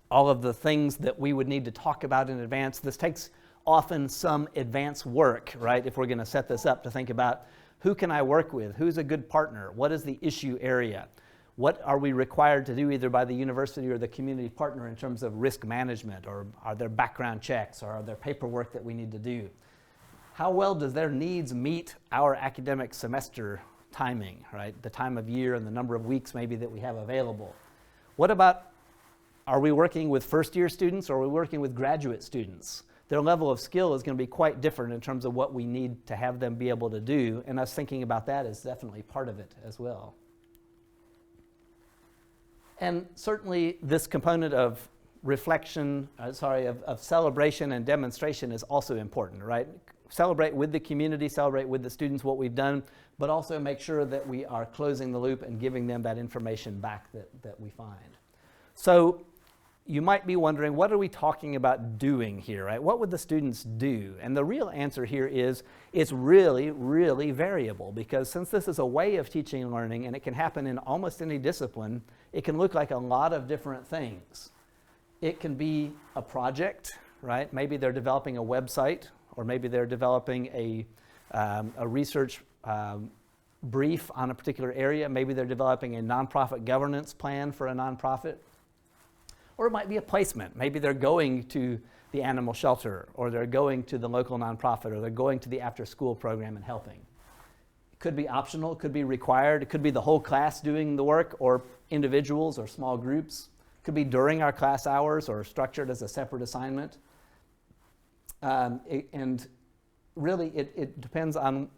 all of the things that we would need to talk about in advance. This takes often some advance work, right? If we're going to set this up, to think about who can I work with? Who's a good partner? What is the issue area? What are we required to do either by the university or the community partner in terms of risk management, or are there background checks, or are there paperwork that we need to do? How well does their needs meet our academic semester timing, right? The time of year and the number of weeks maybe that we have available. What about, are we working with first-year students or are we working with graduate students? Their level of skill is going to be quite different in terms of what we need to have them be able to do, and us thinking about that is definitely part of it as well. And certainly this component of reflection, of celebration and demonstration is also important, right? Celebrate with the community, celebrate with the students what we've done, but also make sure that we are closing the loop and giving them that information back that we find. So you might be wondering, what are we talking about doing here, right? What would the students do? And the real answer here is it's really, really variable, because since this is a way of teaching and learning and it can happen in almost any discipline, it can look like a lot of different things. It can be a project, right? Maybe they're developing a website, or maybe they're developing a research brief on a particular area. Maybe they're developing a nonprofit governance plan for a nonprofit. Or it might be a placement. Maybe they're going to the animal shelter, or they're going to the local nonprofit, or they're going to the after-school program and helping. It could be optional, it could be required, it could be the whole class doing the work, or individuals or small groups. It could be during our class hours or structured as a separate assignment. And really, it depends on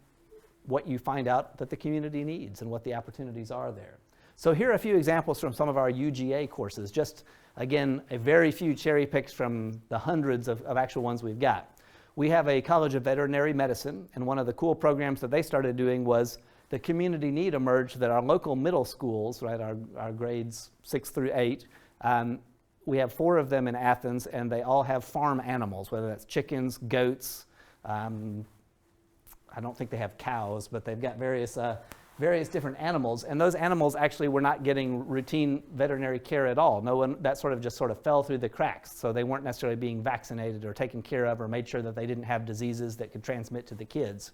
what you find out that the community needs and what the opportunities are there. So here are a few examples from some of our UGA courses. Just, again, a very few cherry picks from the hundreds of actual ones we've got. We have a College of Veterinary Medicine, and one of the cool programs that they started doing was the community need emerged that our local middle schools, right, our grades 6 through 8, we have 4 of them in Athens, and they all have farm animals, whether that's chickens, goats. I don't think they have cows, but they've got various different animals, and those animals actually were not getting routine veterinary care at all. No one, that just fell through the cracks, so they weren't necessarily being vaccinated or taken care of or made sure that they didn't have diseases that could transmit to the kids.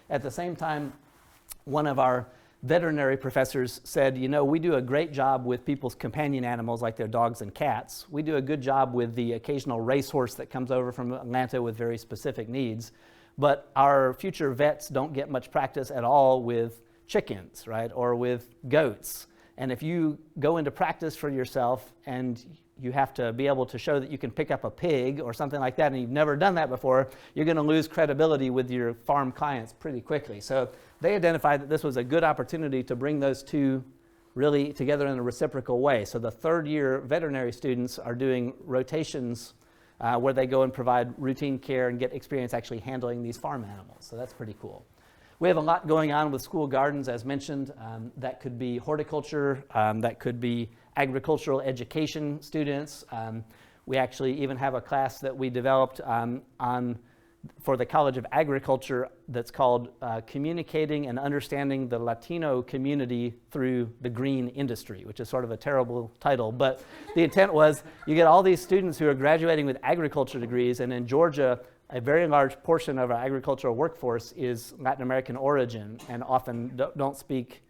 At the same time, one of our veterinary professors said, you know, we do a great job with people's companion animals like their dogs and cats. We do a good job with the occasional racehorse that comes over from Atlanta with very specific needs, but our future vets don't get much practice at all with chickens, right, or with goats. And if you go into practice for yourself and you have to be able to show that you can pick up a pig or something like that, and you've never done that before, you're going to lose credibility with your farm clients pretty quickly. So they identified that this was a good opportunity to bring those two really together in a reciprocal way. So the third-year veterinary students are doing rotations where they go and provide routine care and get experience actually handling these farm animals. So that's pretty cool. We have a lot going on with school gardens, as mentioned. That could be horticulture, that could be agricultural education students. We actually even have a class that we developed for the College of Agriculture that's called Communicating and Understanding the Latino Community Through the Green Industry, which is sort of a terrible title, but the intent was you get all these students who are graduating with agriculture degrees, and in Georgia, a very large portion of our agricultural workforce is Latin American origin and often don't speak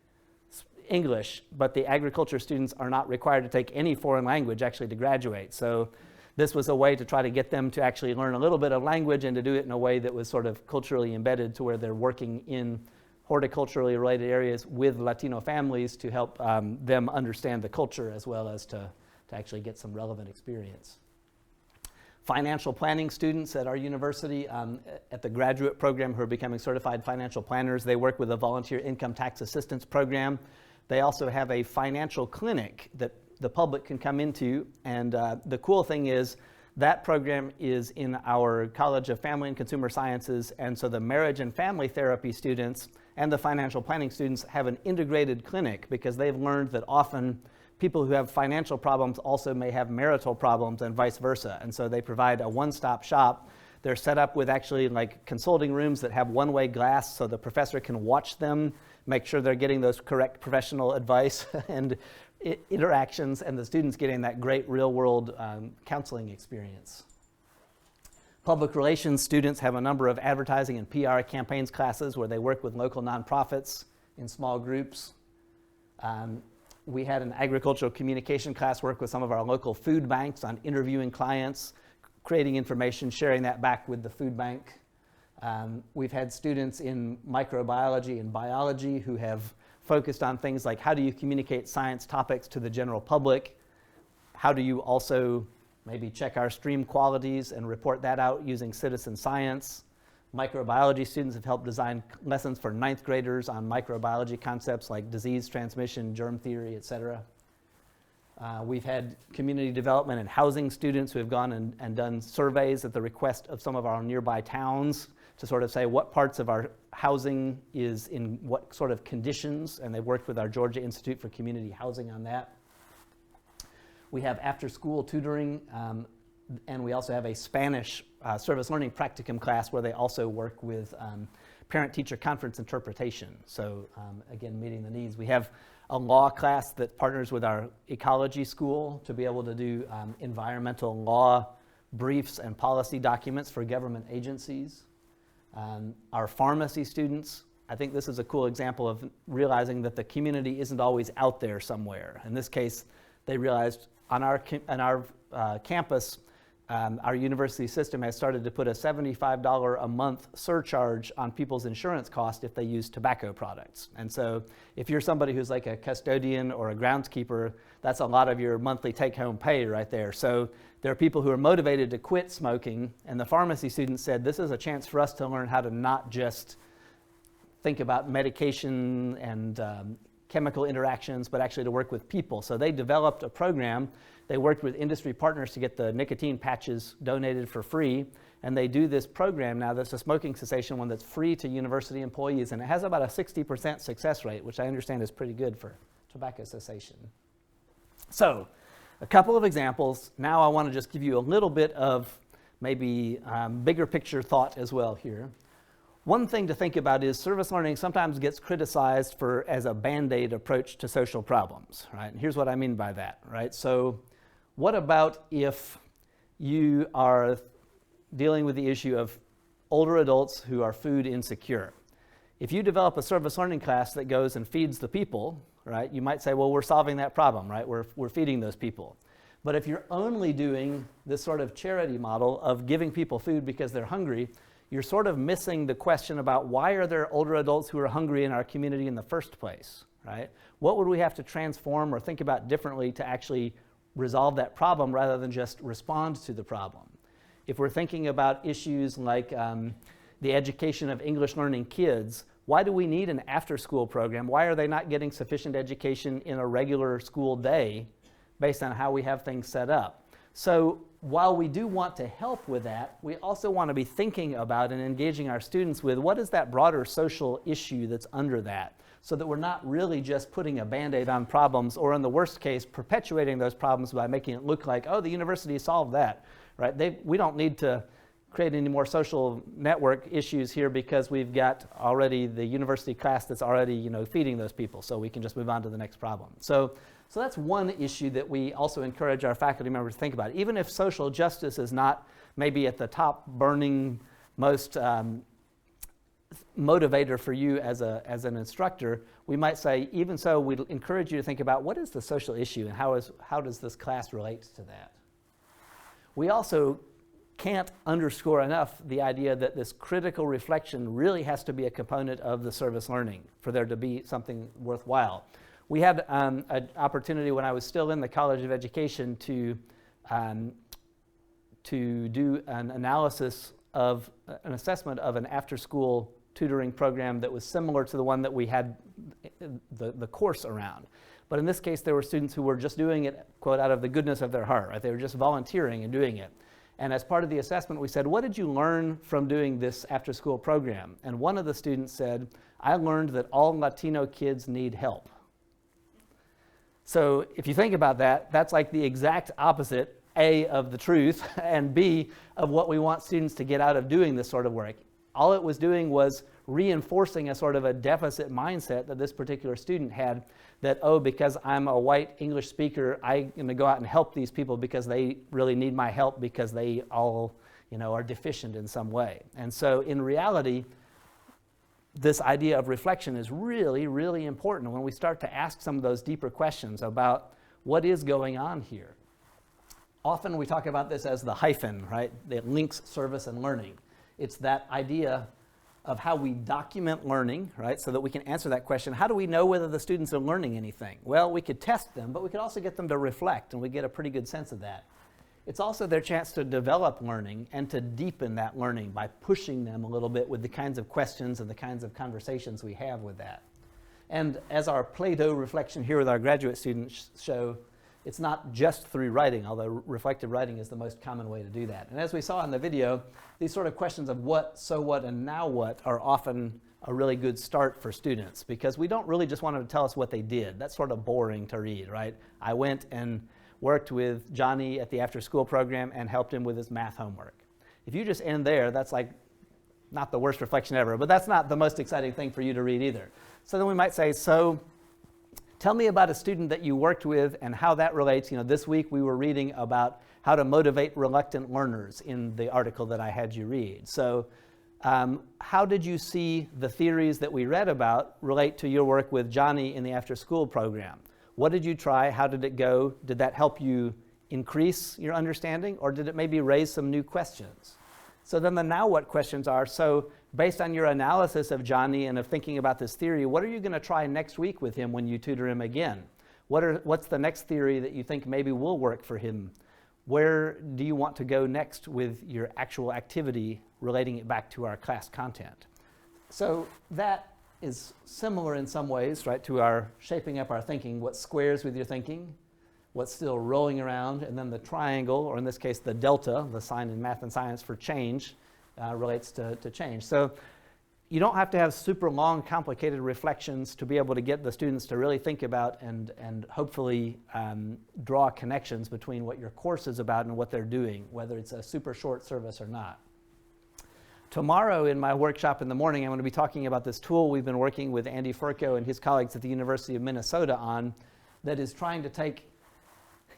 English, but the agriculture students are not required to take any foreign language actually to graduate. So this was a way to try to get them to actually learn a little bit of language and to do it in a way that was sort of culturally embedded to where they're working in horticulturally related areas with Latino families to help them understand the culture as well as to actually get some relevant experience. Financial planning students at our university at the graduate program who are becoming certified financial planners, they work with a volunteer income tax assistance program. They also have a financial clinic that the public can come into, and the cool thing is that program is in our College of Family and Consumer Sciences, and so the marriage and family therapy students and the financial planning students have an integrated clinic because they've learned that often people who have financial problems also may have marital problems and vice versa. And so they provide a one-stop shop. They're set up with actually like consulting rooms that have one-way glass so the professor can watch them, make sure they're getting those correct professional advice and interactions, and the students getting that great real-world counseling experience. Public relations students have a number of advertising and PR campaigns classes where they work with local nonprofits in small groups. We had an agricultural communication class work with some of our local food banks on interviewing clients, creating information, sharing that back with the food bank. We've had students in microbiology and biology who have focused on things like how do you communicate science topics to the general public? How do you also maybe check our stream qualities and report that out using citizen science? Microbiology students have helped design lessons for 9th graders on microbiology concepts like disease transmission, germ theory, etc. We've had community development and housing students who have gone and done surveys at the request of some of our nearby towns to sort of say what parts of our housing is in what sort of conditions, and they've worked with our Georgia Institute for Community Housing on that. We have after-school tutoring, and we also have a Spanish service learning practicum class where they also work with parent-teacher conference interpretation. So again, meeting the needs. We have a law class that partners with our ecology school to be able to do environmental law briefs and policy documents for government agencies. Our pharmacy students, I think this is a cool example of realizing that the community isn't always out there somewhere. In this case, they realized on our campus, our university system has started to put a $75 a month surcharge on people's insurance cost if they use tobacco products. And so if you're somebody who's like a custodian or a groundskeeper, that's a lot of your monthly take-home pay right there. So there are people who are motivated to quit smoking, and the pharmacy students said, this is a chance for us to learn how to not just think about medication and chemical interactions, but actually to work with people. So they developed a program. They worked with industry partners to get the nicotine patches donated for free, and they do this program now that's a smoking cessation one that's free to university employees, and it has about a 60% success rate, which I understand is pretty good for tobacco cessation. So, a couple of examples. Now I want to just give you a little bit of maybe bigger picture thought as well here. One thing to think about is service learning sometimes gets criticized as a Bandaid approach to social problems, right? And here's what I mean by that, right? So what about if you are dealing with the issue of older adults who are food insecure? If you develop a service learning class that goes and feeds the people, right, you might say, well, we're solving that problem, right? We're feeding those people. But if you're only doing this sort of charity model of giving people food because they're hungry, you're sort of missing the question about why are there older adults who are hungry in our community in the first place, right? What would we have to transform or think about differently to actually resolve that problem rather than just respond to the problem? If we're thinking about issues like the education of English learning kids, why do we need an after-school program? Why are they not getting sufficient education in a regular school day based on how we have things set up? So while we do want to help with that, we also want to be thinking about and engaging our students with what is that broader social issue that's under that, so that we're not really just putting a Band-Aid on problems, or in the worst case, perpetuating those problems by making it look like, oh, the university solved that, right? We don't need to create any more social network issues here because we've got already the university class that's already, feeding those people, so we can just move on to the next problem. So that's one issue that we also encourage our faculty members to think about. Even if social justice is not maybe at the top burning most motivator for you as an instructor, we might say, even so, we encourage you to think about what is the social issue and how does this class relate to that. We also can't underscore enough the idea that this critical reflection really has to be a component of the service learning for there to be something worthwhile. We had an opportunity when I was still in the College of Education to do an analysis of an assessment of an after-school tutoring program that was similar to the one that we had the course around. But in this case, there were students who were just doing it, quote, out of the goodness of their heart, right? They were just volunteering and doing it. And as part of the assessment, we said, what did you learn from doing this after-school program? And one of the students said, I learned that all Latino kids need help. So if you think about that, that's like the exact opposite, A, of the truth, and B, of what we want students to get out of doing this sort of work. All it was doing was reinforcing a sort of a deficit mindset that this particular student had, that, oh, because I'm a white English speaker, I'm going to go out and help these people because they really need my help because they all, are deficient in some way. And so in reality, this idea of reflection is really, really important when we start to ask some of those deeper questions about what is going on here. Often we talk about this as the hyphen, right, that links service and learning. It's that idea of how we document learning, right, so that we can answer that question, how do we know whether the students are learning anything? Well, we could test them, but we could also get them to reflect, and we get a pretty good sense of that. It's also their chance to develop learning and to deepen that learning by pushing them a little bit with the kinds of questions and the kinds of conversations we have with that. And as our Play-Doh reflection here with our graduate students show, it's not just through writing, although reflective writing is the most common way to do that. And as we saw in the video, these sort of questions of what, so what, and now what are often a really good start for students, because we don't really just want them to tell us what they did. That's sort of boring to read, right? I went and worked with Johnny at the after-school program and helped him with his math homework. If you just end there, that's like not the worst reflection ever, but that's not the most exciting thing for you to read either. So then we might say, so tell me about a student that you worked with and how that relates. This week we were reading about how to motivate reluctant learners in the article that I had you read. So how did you see the theories that we read about relate to your work with Johnny in the after-school program? What did you try? How did it go? Did that help you increase your understanding, or did it maybe raise some new questions? So then the now what questions are, so based on your analysis of Johnny and of thinking about this theory, what are you going to try next week with him when you tutor him again? What's the next theory that you think maybe will work for him? Where do you want to go next with your actual activity, relating it back to our class content? So that is similar in some ways, right, to our shaping up our thinking. What squares with your thinking? What's still rolling around? And then the triangle, or in this case the delta, the sign in math and science for change, relates to change. So you don't have to have super long, complicated reflections to be able to get the students to really think about and hopefully draw connections between what your course is about and what they're doing, whether it's a super short service or not. Tomorrow in my workshop in the morning, I'm going to be talking about this tool we've been working with Andy Furco and his colleagues at the University of Minnesota on, that is trying to take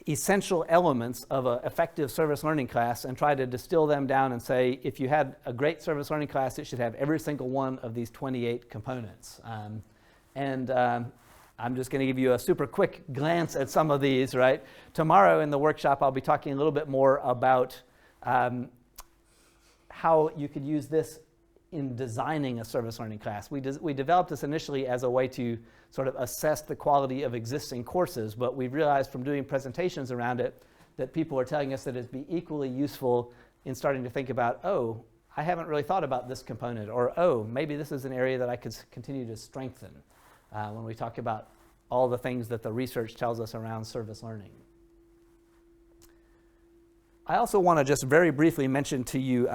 essential elements of an effective service learning class and try to distill them down and say, if you had a great service learning class, it should have every single one of these 28 components. I'm just going to give you a super quick glance at some of these, right? Tomorrow in the workshop, I'll be talking a little bit more about how you could use this in designing a service learning class. We developed this initially as a way to sort of assess the quality of existing courses, but we've realized from doing presentations around it that people are telling us that it'd be equally useful in starting to think about, oh, I haven't really thought about this component, or oh, maybe this is an area that I could continue to strengthen when we talk about all the things that the research tells us around service learning. I also want to just very briefly mention to you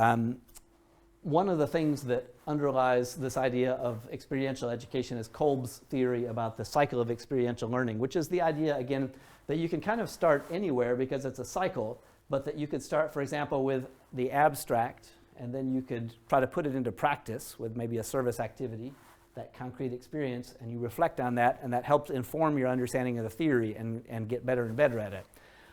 one of the things that underlies this idea of experiential education is Kolb's theory about the cycle of experiential learning, which is the idea, again, that you can kind of start anywhere because it's a cycle, but that you could start, for example, with the abstract, and then you could try to put it into practice with maybe a service activity, that concrete experience, and you reflect on that, and that helps inform your understanding of the theory and get better and better at it.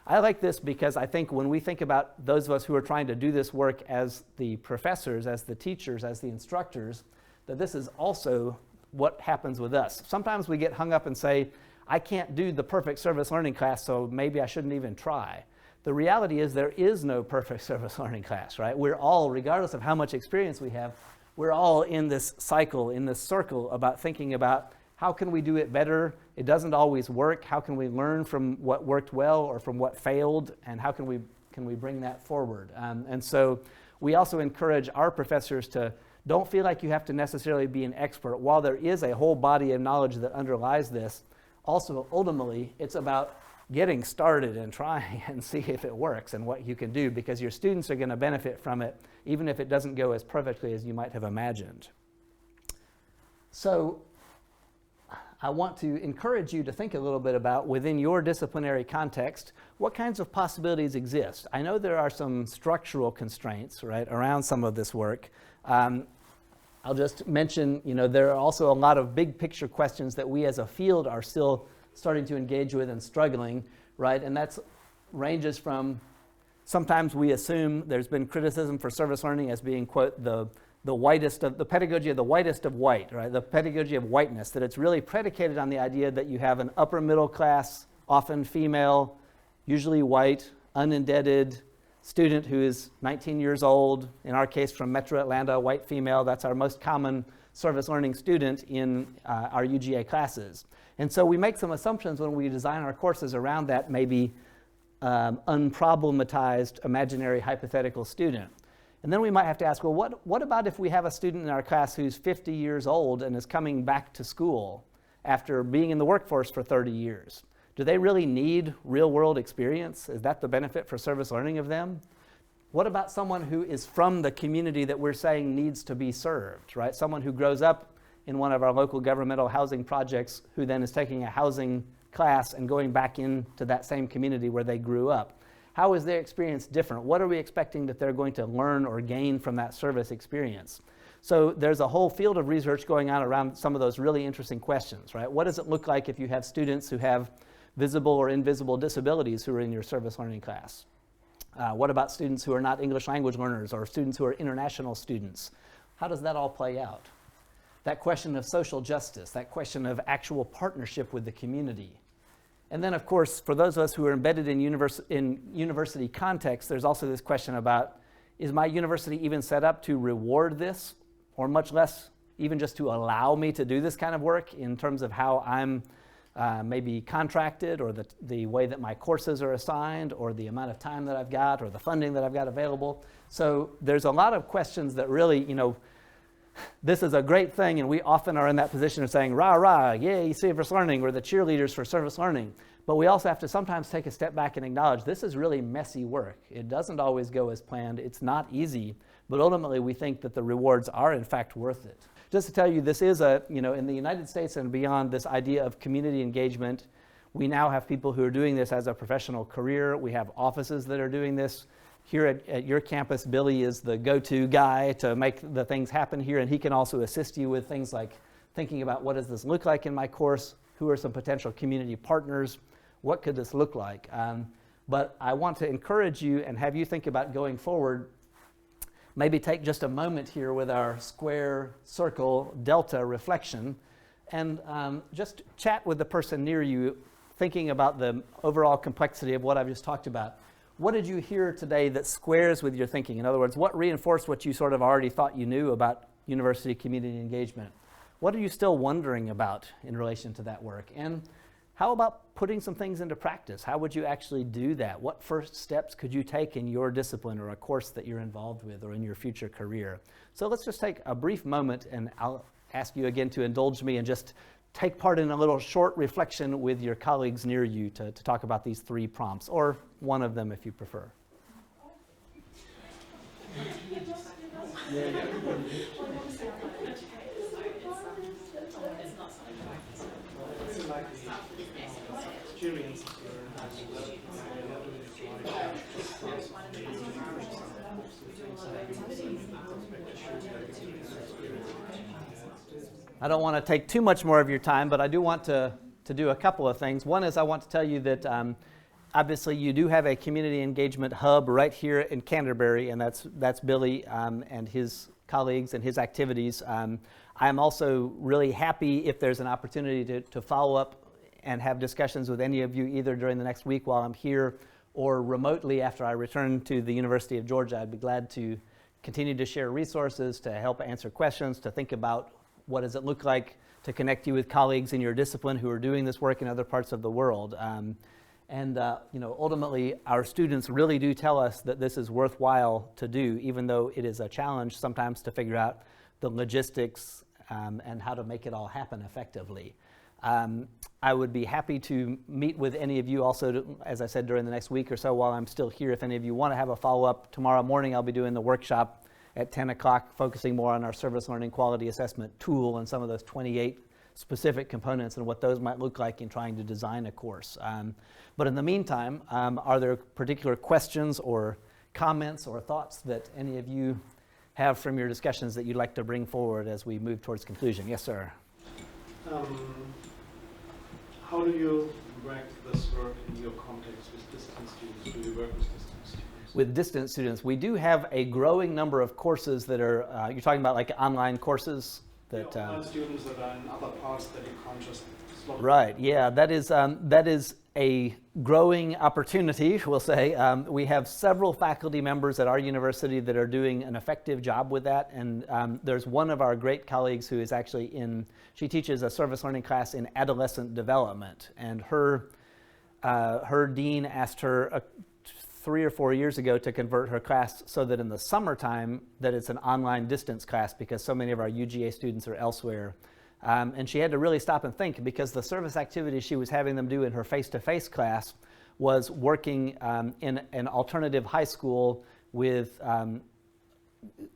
I like this because I think when we think about those of us who are trying to do this work as the professors, as the teachers, as the instructors, that this is also what happens with us. Sometimes we get hung up and say, I can't do the perfect service learning class, so maybe I shouldn't even try. The reality is there is no perfect service learning class, right? We're all, regardless of how much experience we have, we're all in this cycle, in this circle about thinking about how can we do it better? It doesn't always work. How can we learn from what worked well or from what failed? And how can we bring that forward? And so we also encourage our professors to don't feel like you have to necessarily be an expert. While there is a whole body of knowledge that underlies this, also ultimately it's about getting started and trying and see if it works and what you can do, because your students are going to benefit from it even if it doesn't go as perfectly as you might have imagined. So I want to encourage you to think a little bit about, within your disciplinary context, what kinds of possibilities exist. I know there are some structural constraints, right, around some of this work. I'll just mention, there are also a lot of big picture questions that we as a field are still starting to engage with and struggling, right? And that ranges from, sometimes we assume there's been criticism for service learning as being, quote, the pedagogy of the whitest of white, right? The pedagogy of whiteness, that it's really predicated on the idea that you have an upper middle class, often female, usually white, unindebted student who is 19 years old, in our case from Metro Atlanta, white female. That's our most common service learning student in our UGA classes. And so we make some assumptions when we design our courses around that maybe unproblematized imaginary hypothetical student. And then we might have to ask, well, what about if we have a student in our class who's 50 years old and is coming back to school after being in the workforce for 30 years? Do they really need real-world experience? Is that the benefit for service learning of them? What about someone who is from the community that we're saying needs to be served, right? Someone who grows up in one of our local governmental housing projects who then is taking a housing class and going back into that same community where they grew up. How is their experience different? What are we expecting that they're going to learn or gain from that service experience? So there's a whole field of research going on around some of those really interesting questions, right? What does it look like if you have students who have visible or invisible disabilities who are in your service learning class? What about students who are not English language learners or students who are international students? How does that all play out? That question of social justice, that question of actual partnership with the community. And then, of course, for those of us who are embedded in university context, there's also this question about, is my university even set up to reward this, or much less even just to allow me to do this kind of work in terms of how I'm maybe contracted, or the way that my courses are assigned, or the amount of time that I've got, or the funding that I've got available. So there's a lot of questions that really, this is a great thing, and we often are in that position of saying, rah, rah, yay, service learning, we're the cheerleaders for service learning. But we also have to sometimes take a step back and acknowledge this is really messy work. It doesn't always go as planned. It's not easy, but ultimately we think that the rewards are in fact worth it. Just to tell you, this is in the United States and beyond, this idea of community engagement, we now have people who are doing this as a professional career. We have offices that are doing this. Here at your campus, Billy is the go-to guy to make the things happen here, and he can also assist you with things like thinking about what does this look like in my course, who are some potential community partners, what could this look like? But I want to encourage you and have you think about going forward. Maybe take just a moment here with our square, circle, delta reflection and just chat with the person near you, thinking about the overall complexity of what I've just talked about. What did you hear today that squares with your thinking? In other words, what reinforced what you sort of already thought you knew about university community engagement? What are you still wondering about in relation to that work? And how about putting some things into practice? How would you actually do that? What first steps could you take in your discipline or a course that you're involved with or in your future career? So let's just take a brief moment, and I'll ask you again to indulge me and just take part in a little short reflection with your colleagues near you to talk about these 3 prompts, or one of them if you prefer. I don't want to take too much more of your time, but I do want to do a couple of things. One is I want to tell you that obviously you do have a community engagement hub right here in Canterbury, and that's Billy and his colleagues and his activities. I'm also really happy if there's an opportunity to follow up and have discussions with any of you either during the next week while I'm here or remotely after I return to the University of Georgia. I'd be glad to continue to share resources, to help answer questions, to think about what does it look like to connect you with colleagues in your discipline who are doing this work in other parts of the world. Ultimately, our students really do tell us that this is worthwhile to do, even though it is a challenge sometimes to figure out the logistics and how to make it all happen effectively. I would be happy to meet with any of you also, as I said, during the next week or so while I'm still here. If any of you want to have a follow-up, tomorrow morning I'll be doing the workshop at 10 o'clock, focusing more on our service learning quality assessment tool and some of those 28 specific components and what those might look like in trying to design a course. But in the meantime, are there particular questions or comments or thoughts that any of you have from your discussions that you'd like to bring forward as we move towards conclusion? Yes, sir. How do you rank this work in your context with distance students? Do you work with distance students? With distance students, we do have a growing number of courses that are, you're talking about like online courses? That, online students that are in other parts that you can't just slot. Right, yeah, that is a growing opportunity, we'll say. We have several faculty members at our university that are doing an effective job with that, and there's one of our great colleagues who is actually she teaches a service learning class in adolescent development, and her dean asked her 3 or 4 years ago to convert her class so that in the summertime that it's an online distance class because so many of our UGA students are elsewhere. And she had to really stop and think because the service activity she was having them do in her face-to-face class was working in an alternative high school with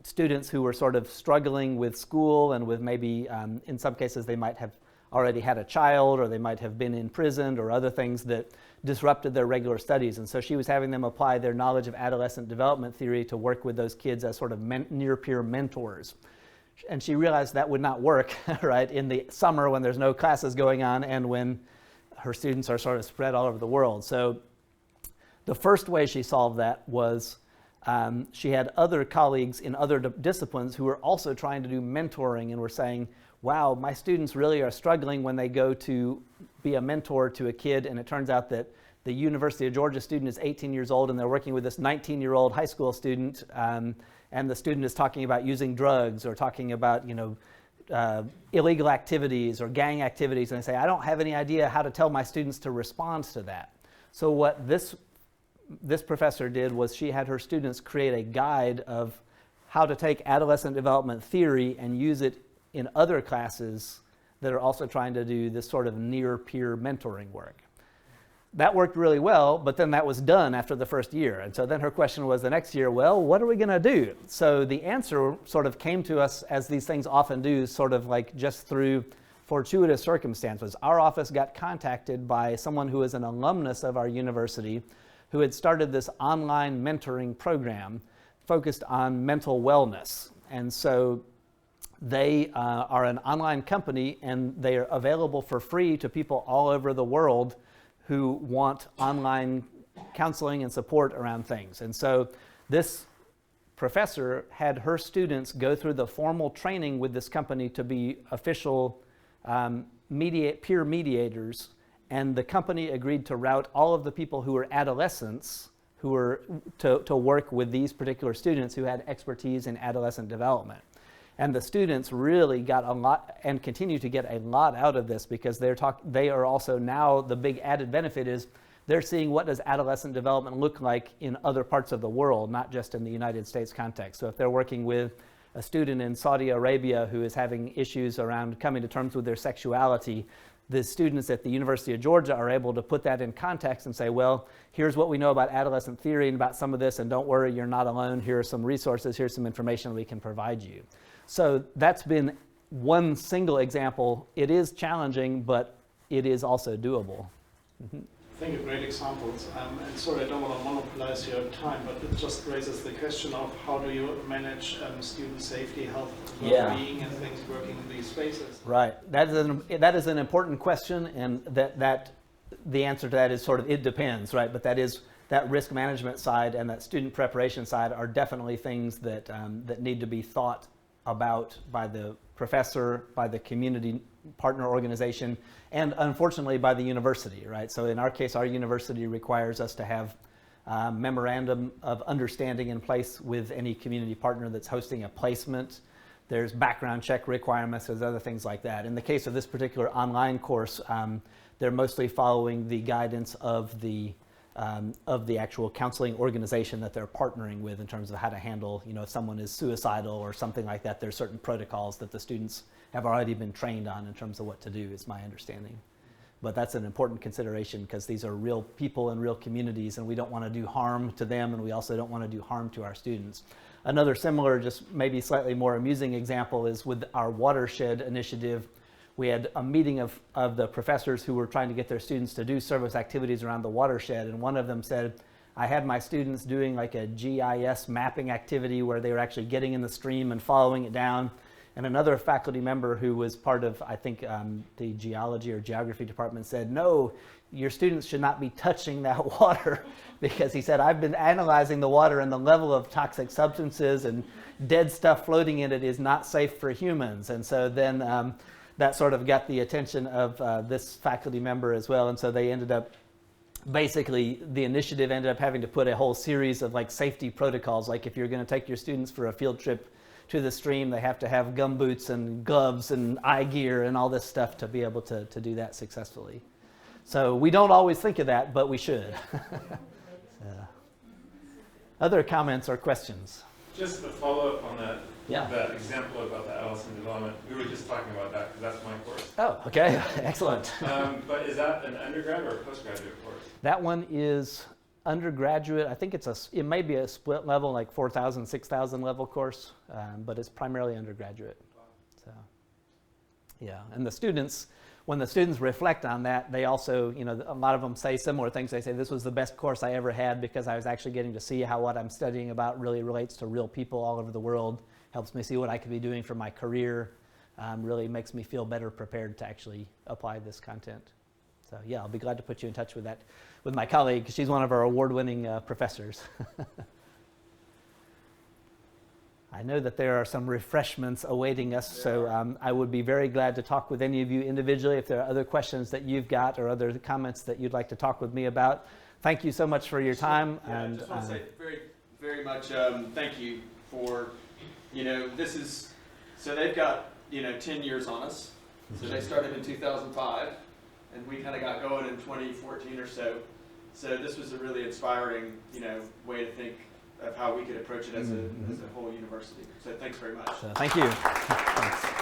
students who were sort of struggling with school and with maybe, in some cases, they might have already had a child or they might have been imprisoned or other things that disrupted their regular studies. And so she was having them apply their knowledge of adolescent development theory to work with those kids as sort of near-peer mentors. And she realized that would not work, right, in the summer when there's no classes going on and when her students are sort of spread all over the world. So The first way she solved that was she had other colleagues in other disciplines who were also trying to do mentoring and were saying, wow, my students really are struggling when they go to be a mentor to a kid, and it turns out that the University of Georgia student is 18 years old and they're working with this 19-year-old high school student, and the student is talking about using drugs or talking about, illegal activities or gang activities, and they say, I don't have any idea how to tell my students to respond to that. So what this professor did was she had her students create a guide of how to take adolescent development theory and use it in other classes that are also trying to do this sort of near-peer mentoring work. That worked really well, but then that was done after the first year. And so then her question was the next year, well, what are we going to do? So the answer sort of came to us, as these things often do, sort of like just through fortuitous circumstances. Our office got contacted by someone who is an alumnus of our university who had started this online mentoring program focused on mental wellness. And so they are an online company, and they are available for free to people all over the world who want online counseling and support around things. And so this professor had her students go through the formal training with this company to be official peer mediators, and the company agreed to route all of the people who were adolescents who were to work with these particular students who had expertise in adolescent development. And the students really got a lot and continue to get a lot out of this, because they are also now, the big added benefit is they're seeing what does adolescent development look like in other parts of the world, not just in the United States context. So if they're working with a student in Saudi Arabia who is having issues around coming to terms with their sexuality, the students at the University of Georgia are able to put that in context and say, well, here's what we know about adolescent theory and about some of this, and don't worry, you're not alone. Here are some resources, here's some information we can provide you. So that's been one single example. It is challenging, but it is also doable. I think a great example, and sorry, I don't want to monopolize your time, but it just raises the question of how do you manage student safety, health, well-being, and things working in these spaces. Right. That is an important question, and that the answer to that is sort of it depends, right? But that risk management side and that student preparation side are definitely things that need to be thought about by the professor, by the community partner organization, and unfortunately by the university, right? So in our case, our university requires us to have memorandum of understanding in place with any community partner that's hosting a placement. There's background check requirements, there's other things like that. In the case of this particular online course, they're mostly following the guidance of the actual counseling organization that they're partnering with in terms of how to handle, if someone is suicidal or something like that. There's certain protocols that the students have already been trained on in terms of what to do, is my understanding. But that's an important consideration, because these are real people and real communities, and we don't want to do harm to them, and we also don't want to do harm to our students. Another similar, just maybe slightly more amusing example is with our watershed initiative. We had a meeting of the professors who were trying to get their students to do service activities around the watershed, and one of them said, I had my students doing like a GIS mapping activity where they were actually getting in the stream and following it down. And another faculty member who was part of, I think, the geology or geography department said, no, your students should not be touching that water, because he said, I've been analyzing the water, and the level of toxic substances and dead stuff floating in it is not safe for humans. And so then that sort of got the attention of this faculty member as well. And so they ended up, basically, the initiative ended up having to put a whole series of like safety protocols. Like if you're going to take your students for a field trip to the stream, they have to have gumboots and gloves and eye gear and all this stuff to be able to do that successfully. So we don't always think of that, but we should. Other comments or questions? Just to follow up on that, Yeah. that example about the adolescent development, we were just talking about that because that's my course. Oh, okay, excellent. But is that an undergrad or a postgraduate course? That one is undergraduate. I think it may be a split level, like 4,000, 6,000 level course, but it's primarily undergraduate. So, yeah, and the students, when the students reflect on that, they also, a lot of them say similar things. They say, this was the best course I ever had, because I was actually getting to see how what I'm studying about really relates to real people all over the world, helps me see what I could be doing for my career, really makes me feel better prepared to actually apply this content. So. So yeah, I'll be glad to put you in touch with my colleague. She's one of our award-winning professors. I know that there are some refreshments awaiting us, so I would be very glad to talk with any of you individually if there are other questions that you've got or other comments that you'd like to talk with me about. Thank you so much for your time. Yeah, and I just want to say very, very much thank you for, this is, so they've got, 10 years on us. So they started in 2005, and we kind of got going in 2014 or so. So this was a really inspiring, way to think of how we could approach it as a whole university. So thanks very much. Thank you. Thanks.